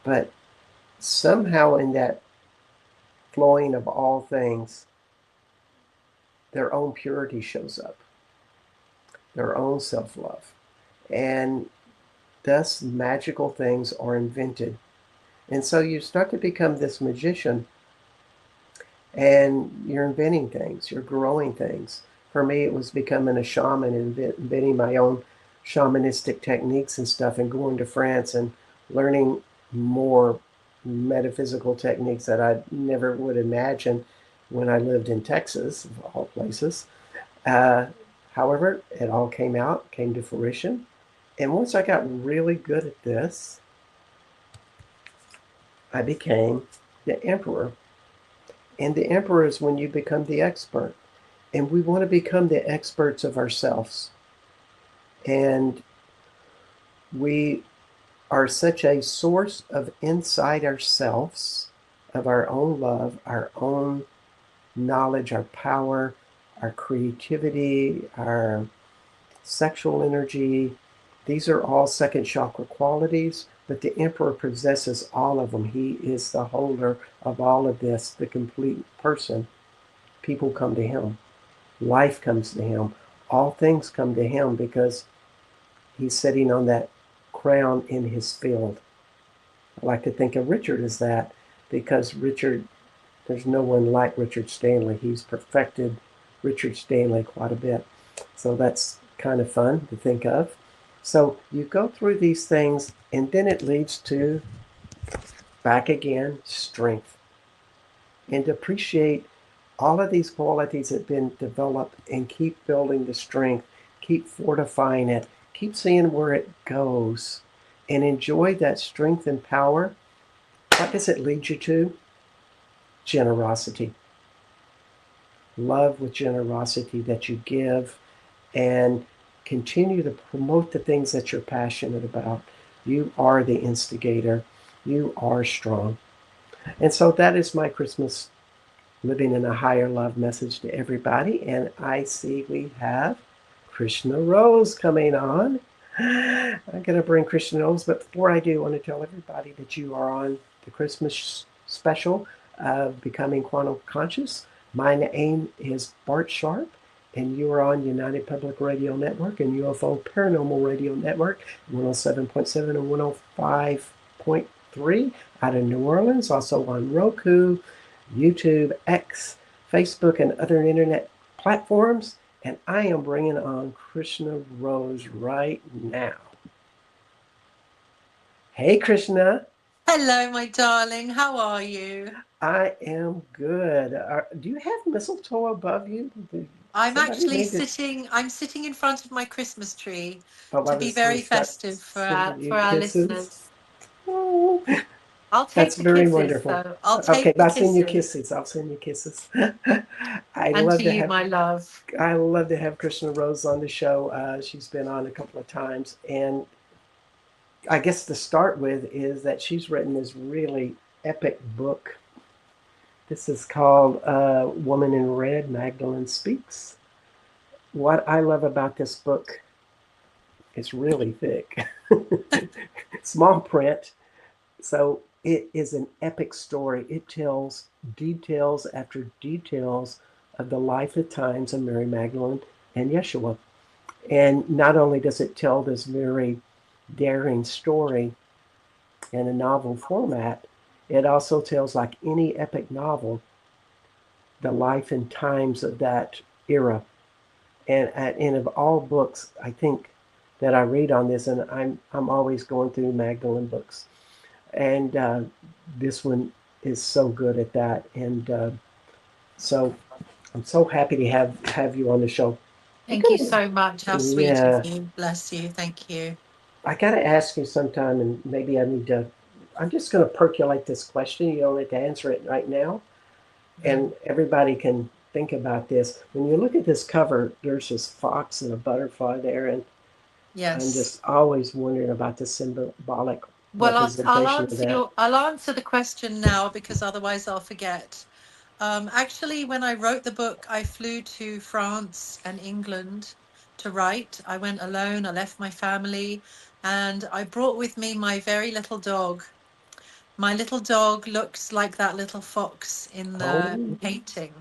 but somehow in that flowing of all things, their own purity shows up, their own self-love. And thus magical things are invented. And so you start to become this magician, and you're inventing things, you're growing things. For me, it was becoming a shaman and inventing my own shamanistic techniques and stuff, and going to France and learning more metaphysical techniques that I never would imagine when I lived in Texas, of all places. Uh, However, it all came to fruition. And once I got really good at this, I became the emperor. And the emperor is when you become the expert. And we want to become the experts of ourselves. And we are such a source of inside ourselves, of our own love, our own knowledge, our power, our creativity, our sexual energy. These are all second chakra qualities, but the emperor possesses all of them. He is the holder of all of this, the complete person. People come to him. Life comes to him. All things come to him because he's sitting on that crown in his field. I like to think of Richard as that, because Richard, there's no one like Richard Stanley. He's perfected Richard Stanley quite a bit. So that's kind of fun to think of. So you go through these things, and then it leads to, back again, strength. And to appreciate all of these qualities that have been developed and keep building the strength, keep fortifying it, keep seeing where it goes, and enjoy that strength and power. What does it lead you to? Generosity. Love with generosity that you give, and continue to promote the things that you're passionate about. You are the instigator. You are strong. And so that is my Christmas living in a higher love message to everybody. And I see we have Krishna Rose coming on. I'm going to bring Krishna Rose, but before I do, I want to tell everybody that you are on the Christmas special of Becoming Quantum Conscious. My name is Bart Sharp, and you are on United Public Radio Network and UFO Paranormal Radio Network, 107.7 and 105.3 out of New Orleans, also on Roku, YouTube, X, Facebook, and other internet platforms. And I am bringing on Krishna Rose right now. Hey, Krishna. Hello, my darling. How are you? I am good. Do you have mistletoe above you? I'm actually sitting. I'm sitting in front of my Christmas tree to be very festive for our listeners. Oh, I'll take that's the very kisses, wonderful. though. I'll take Okay, the I'll send you kisses. kisses. I'll send you kisses. And to you, my love. I love to have Krishna Rose on the show. She's been on a couple of times, and I guess to start with is that she's written this really epic book. This is called Woman in Red, Magdalene Speaks. What I love about this book, it's really thick, small print. So it is an epic story. It tells details after details of the life and times of Mary Magdalene and Yeshua. And not only does it tell this very daring story in a novel format, it also tells, like any epic novel, the life and times of that era. And of all books, I think that I read on this, and I'm always going through Magdalene books, and this one is so good at that. And so I'm so happy to have you on the show. Thank you so much. How sweet of you. Bless you. Thank you. I got to ask you sometime, and maybe I need to. I'm just going to percolate this question. You don't need to answer it right now, and everybody can think about this. When you look at this cover, there's this fox and a butterfly there, and yes, I'm just always wondering about the symbolic Well, representation of that? I'll answer the question now because otherwise I'll forget. Actually, when I wrote the book, I flew to France and England to write. I went alone. I left my family, and I brought with me my very little dog. My little dog looks like that little fox in the painting.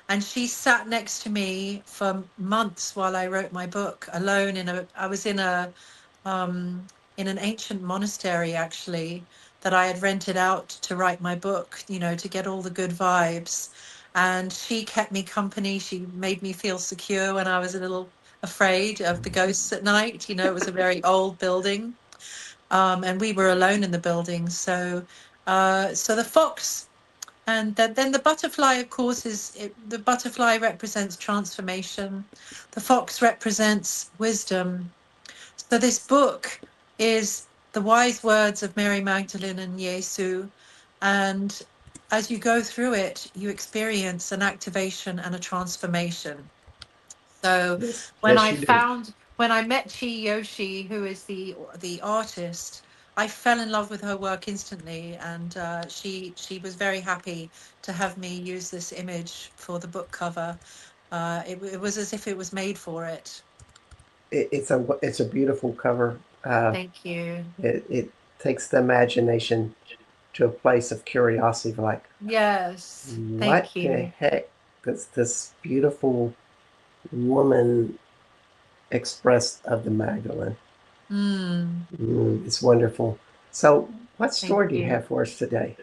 And she sat next to me for months while I wrote my book alone I was in an ancient monastery actually that I had rented out to write my book, you know, to get all the good vibes. And she kept me company. She made me feel secure when I was a little afraid of the ghosts at night. You know, it was a very old building. And we were alone in the building. So the fox and then the butterfly, of course, the butterfly represents transformation. The fox represents wisdom. So this book is the wise words of Mary Magdalene and Yesu. And as you go through it, you experience an activation and a transformation. So when I met Chi Yoshi, who is the artist, I fell in love with her work instantly, and she was very happy to have me use this image for the book cover. It was as if it was made for it. It's a beautiful cover. Thank you. It takes the imagination to a place of curiosity, like, yes, what the heck does this beautiful woman express of the Magdalene? It's wonderful. So what story do you have for us today?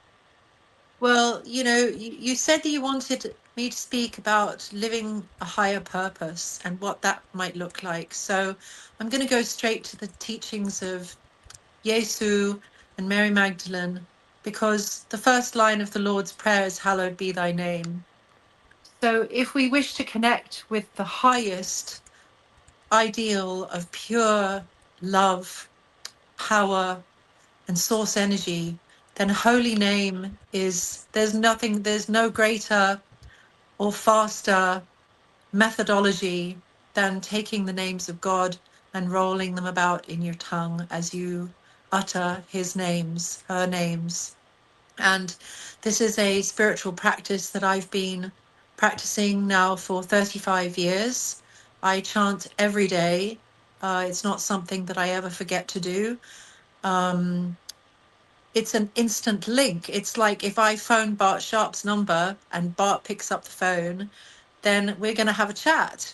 Well, you know, you said that you wanted me to speak about living a higher purpose and what that might look like. So I'm going to go straight to the teachings of Yesu and Mary Magdalene, because the first line of the Lord's Prayer is, hallowed be thy name. So if we wish to connect with the highest ideal of pure love, power, and source energy, then holy name there's no greater or faster methodology than taking the names of God and rolling them about in your tongue as you utter his names, her names. And this is a spiritual practice that I've been practicing now for 35 years. I chant every day. It's not something that I ever forget to do. It's an instant link. It's like if I phone Bart Sharp's number and Bart picks up the phone, then we're going to have a chat.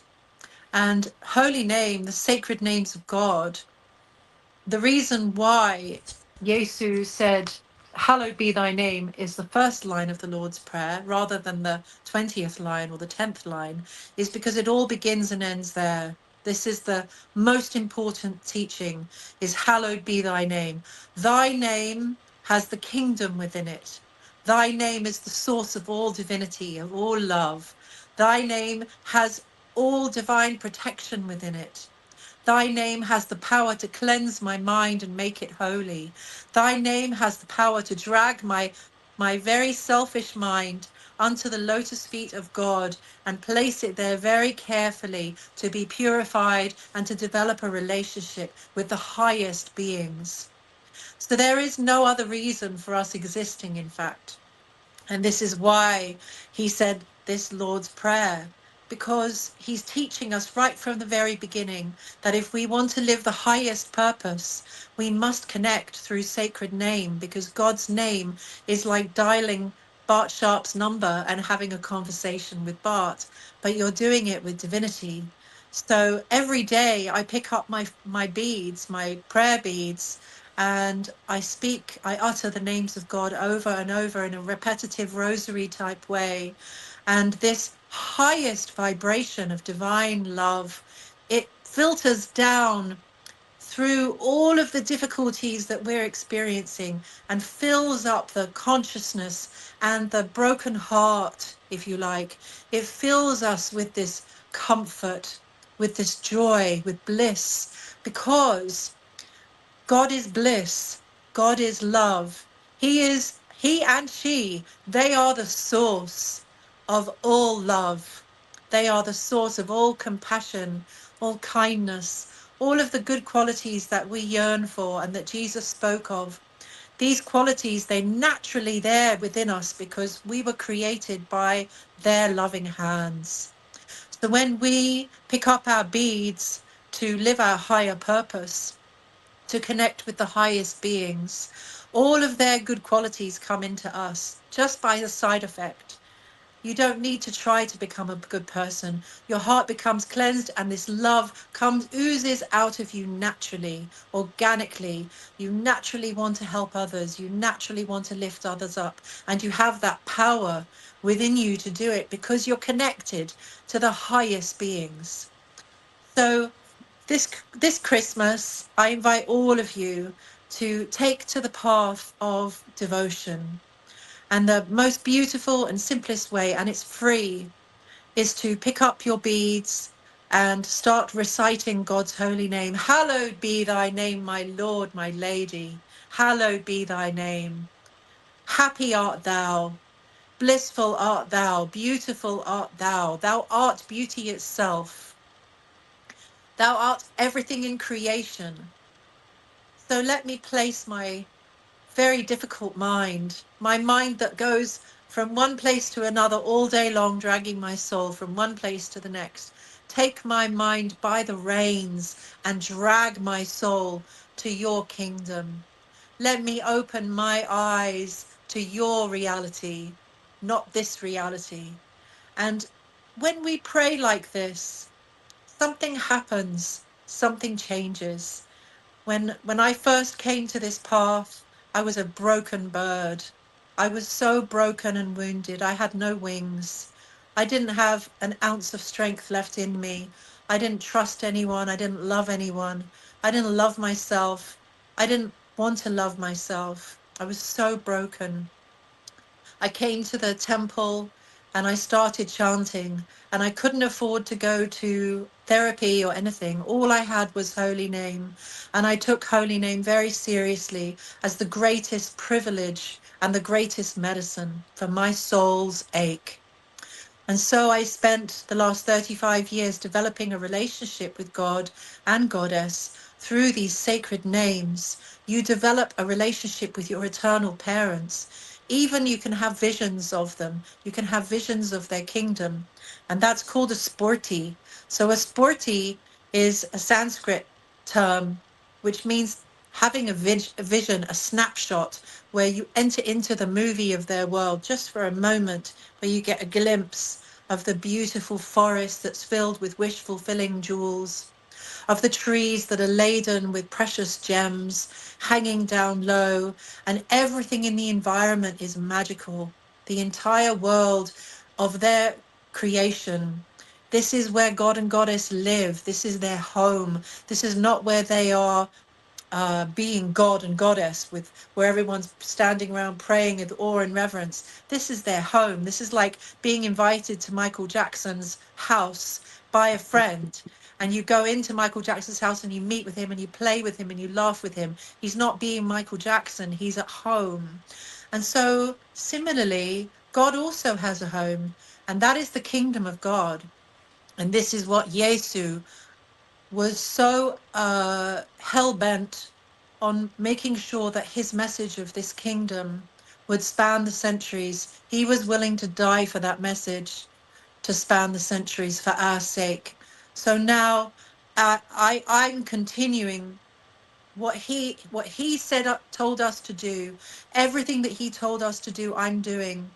And holy name, the sacred names of God, the reason why Yesu said, hallowed be thy name, is the first line of the Lord's Prayer rather than the 20th line or the 10th line, is because it all begins and ends there. This is the most important teaching, is hallowed be thy name. Thy name has the kingdom within it. Thy name is the source of all divinity, of all love. Thy name has all divine protection within it. Thy name has the power to cleanse my mind and make it holy. Thy name has the power to drag my very selfish mind unto the lotus feet of God and place it there very carefully to be purified and to develop a relationship with the highest beings. So there is no other reason for us existing, in fact. And this is why he said this Lord's Prayer, because he's teaching us right from the very beginning that if we want to live the highest purpose, we must connect through sacred name, because God's name is like dialing Bart Sharp's number and having a conversation with Bart, but you're doing it with divinity. So every day I pick up my beads, my prayer beads, and I utter the names of God over and over in a repetitive rosary type way. And this highest vibration of divine love, it filters down through all of the difficulties that we're experiencing and fills up the consciousness and the broken heart, if you like. It fills us with this comfort, with this joy, with bliss, because God is bliss. God is love. He and she, they are the source of all love. They are the source of all compassion, all kindness, all of the good qualities that we yearn for and that Jesus spoke of. These qualities, they're naturally there within us because we were created by their loving hands. So when we pick up our beads to live our higher purpose, to connect with the highest beings, all of their good qualities come into us just by the side effect. You don't need to try to become a good person. Your heart becomes cleansed and this love oozes out of you naturally, organically. You naturally want to help others. You naturally want to lift others up. And you have that power within you to do it because you're connected to the highest beings. So this Christmas, I invite all of you to take to the path of devotion. And the most beautiful and simplest way, and it's free, is to pick up your beads and start reciting God's holy name. Hallowed be thy name, my Lord, my Lady. Hallowed be thy name. Happy art thou. Blissful art thou. Beautiful art thou. Thou art beauty itself. Thou art everything in creation. So let me place my very difficult mind, my mind that goes from one place to another all day long, dragging my soul from one place to the next. Take my mind by the reins and drag my soul to your kingdom. Let me open my eyes to your reality, not this reality. And when we pray like this, something happens, something changes. When I first came to this path, I was a broken bird. I was so broken and wounded. I had no wings. I didn't have an ounce of strength left in me. I didn't trust anyone. I didn't love anyone. I didn't love myself. I didn't want to love myself. I was so broken. I came to the temple and I started chanting, and I couldn't afford to go to therapy or anything. All I had was holy name, and I took holy name very seriously as the greatest privilege and the greatest medicine for my soul's ache. And so I spent the last 35 years developing a relationship with God and Goddess through these sacred names. You develop a relationship with your eternal parents. Even you can have visions of them. You can have visions of their kingdom. And that's called a sporti. So a sporti is a Sanskrit term, which means having a vision, a snapshot, where you enter into the movie of their world just for a moment, where you get a glimpse of the beautiful forest that's filled with wish-fulfilling jewels, of the trees that are laden with precious gems hanging down low, and everything in the environment is magical. The entire world of their creation. This is where God and Goddess live. This is their home. This is not where they are being God and Goddess, with where everyone's standing around praying with awe and reverence. This is their home. This is like being invited to Michael Jackson's house by a friend, and you go into Michael Jackson's house and you meet with him and you play with him and you laugh with him. He's not being Michael Jackson, he's at home. And so similarly, God also has a home, and that is the kingdom of God. And this is what Yesu was so hell-bent on making sure that his message of this kingdom would span the centuries. He was willing to die for that message to span the centuries for our sake. So now I'm continuing what he told us to do. Everything that he told us to do, I'm doing.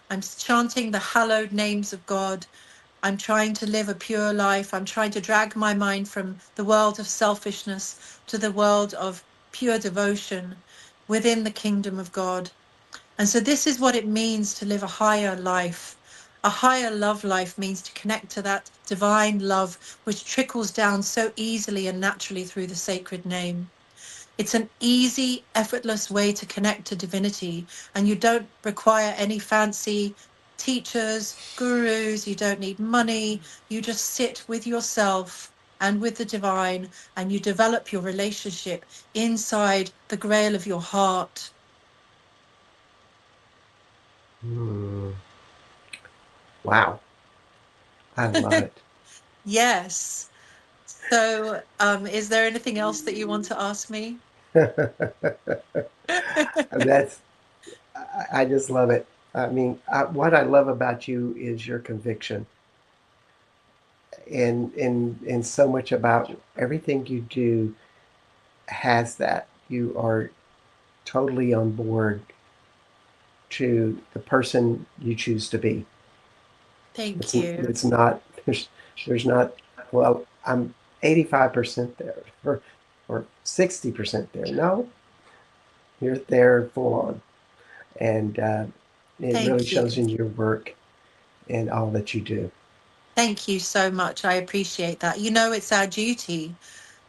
I'm chanting the hallowed names of God. I'm trying to live a pure life. I'm trying to drag my mind from the world of selfishness to the world of pure devotion within the kingdom of God. And so this is what it means to live a higher life. A higher love life means to connect to that divine love, which trickles down so easily and naturally through the sacred name. It's an easy, effortless way to connect to divinity, and you don't require any fancy teachers, gurus, you don't need money. You just sit with yourself and with the divine, and you develop your relationship inside the grail of your heart. Wow. I love it. Yes. So is there anything else that you want to ask me? That's, I just love it. I mean, what I love about you is your conviction, and so much about everything you do has that. You are totally on board to the person you choose to be. Thank you. It's not, there's not, well, I'm 85% there, or 60% there. No, you're there full on. And it really Thank you. shows in your work and all that you do. Thank you so much. I appreciate that. You know, it's our duty.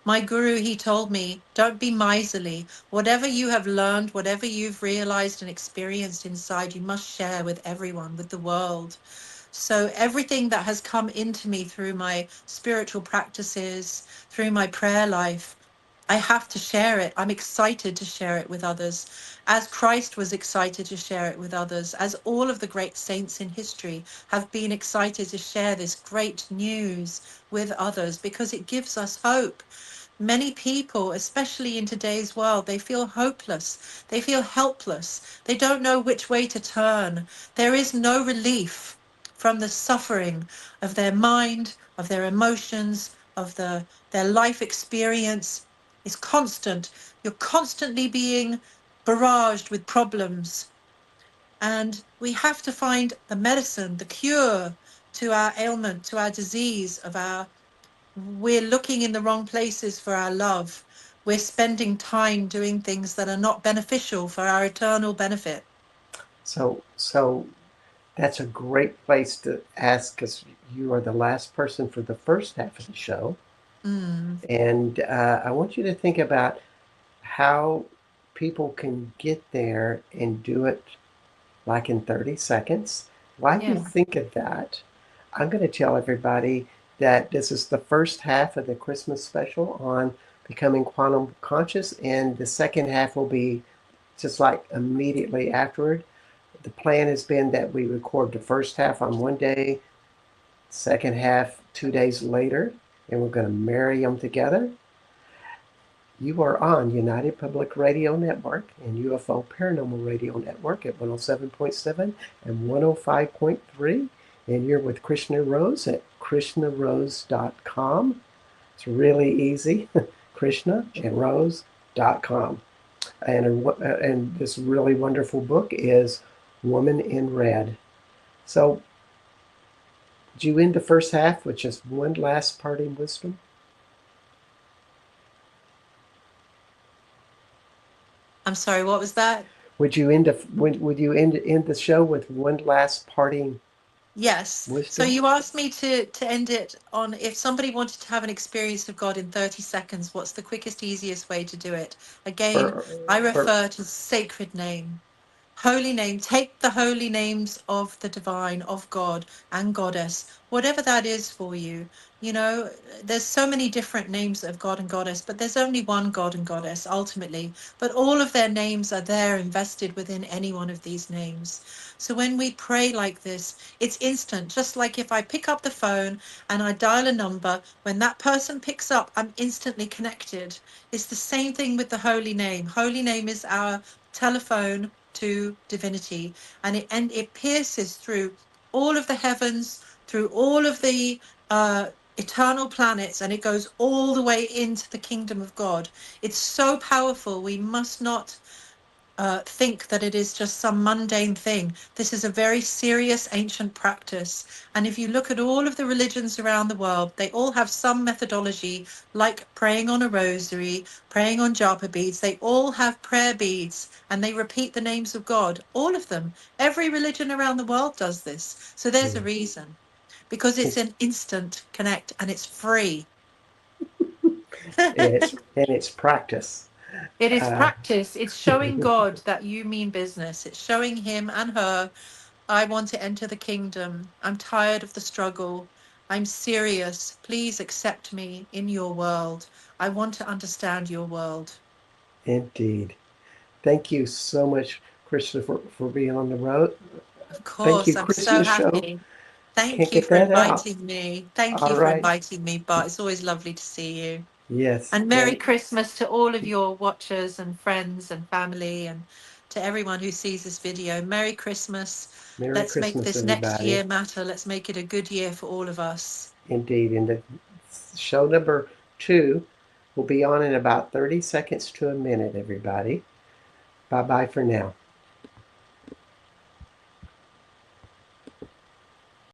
My guru, he told me, don't be miserly. Whatever you have learned, whatever you've realized and experienced inside, you must share with everyone, with the world. So everything that has come into me through my spiritual practices, through my prayer life, I have to share it. I'm excited to share it with others, as Christ was excited to share it with others, as all of the great saints in history have been excited to share this great news with others, because it gives us hope. Many people, especially in today's world, they feel hopeless. They feel helpless. They don't know which way to turn. There is no relief from the suffering of their mind, of their emotions, of their life experience. Is constant. You're constantly being barraged with problems. And we have to find the medicine, the cure to our ailment, to our disease, we're looking in the wrong places for our love. We're spending time doing things that are not beneficial for our eternal benefit. So that's a great place to ask, because you are the last person for the first half of the show. And I want you to think about how people can get there and do it like in 30 seconds. While you Yeah. think of that, I'm going to tell everybody that this is the first half of the Christmas special on becoming quantum conscious, and the second half will be just like immediately afterward. The plan has been that we record the first half on one day, second half 2 days later, and we're going to marry them together. You are on United Public Radio Network and UFO Paranormal Radio Network at 107.7 and 105.3. And you're with Krishna Rose at krishnarose.com. It's really easy. Krishna and Rose.com. And this really wonderful book is Woman in Red. So, did you end the first half with just one last parting wisdom? I'm sorry, what was that? Would you end the show with one last parting Yes. wisdom? So you asked me to end it on, if somebody wanted to have an experience of God in 30 seconds, what's the quickest, easiest way to do it? Again, I refer to sacred name. Holy name. Take the holy names of the divine, of God and Goddess, whatever that is for you. You know, there's so many different names of God and Goddess, but there's only one God and Goddess ultimately. But all of their names are there invested within any one of these names. So when we pray like this, it's instant. Just like if I pick up the phone and I dial a number, when that person picks up, I'm instantly connected. It's the same thing with the holy name. Holy name is our telephone to divinity, and it pierces through all of the heavens, through all of the eternal planets, and it goes all the way into the kingdom of God. It's so powerful. We must not think that it is just some mundane thing. This is a very serious ancient practice. And if you look at all of the religions around the world, they all have some methodology, like praying on a rosary, praying on japa beads. They all have prayer beads and they repeat the names of God, all of them. Every religion around the world does this. So there's a reason, because it's an instant connect and it's free. and it's practice. It is practice. It's showing God that you mean business. It's showing him and her, I want to enter the kingdom. I'm tired of the struggle. I'm serious. Please accept me in your world. I want to understand your world. Indeed. Thank you so much, Krishna, for being on the road. Of Thank you, course, I'm so Krishna Show. happy. Thank Can't you get for that out. inviting me. Thank All you for right. inviting me, Bart. It's always lovely to see you. Yes. And Merry Christmas to all of your watchers and friends and family, and to everyone who sees this video. Merry Christmas. Merry Let's make Christmas, this next everybody. year matter. Let's make it a good year for all of us. Indeed. And the show number 2 will be on in about 30 seconds to a minute, everybody. Bye-bye for now.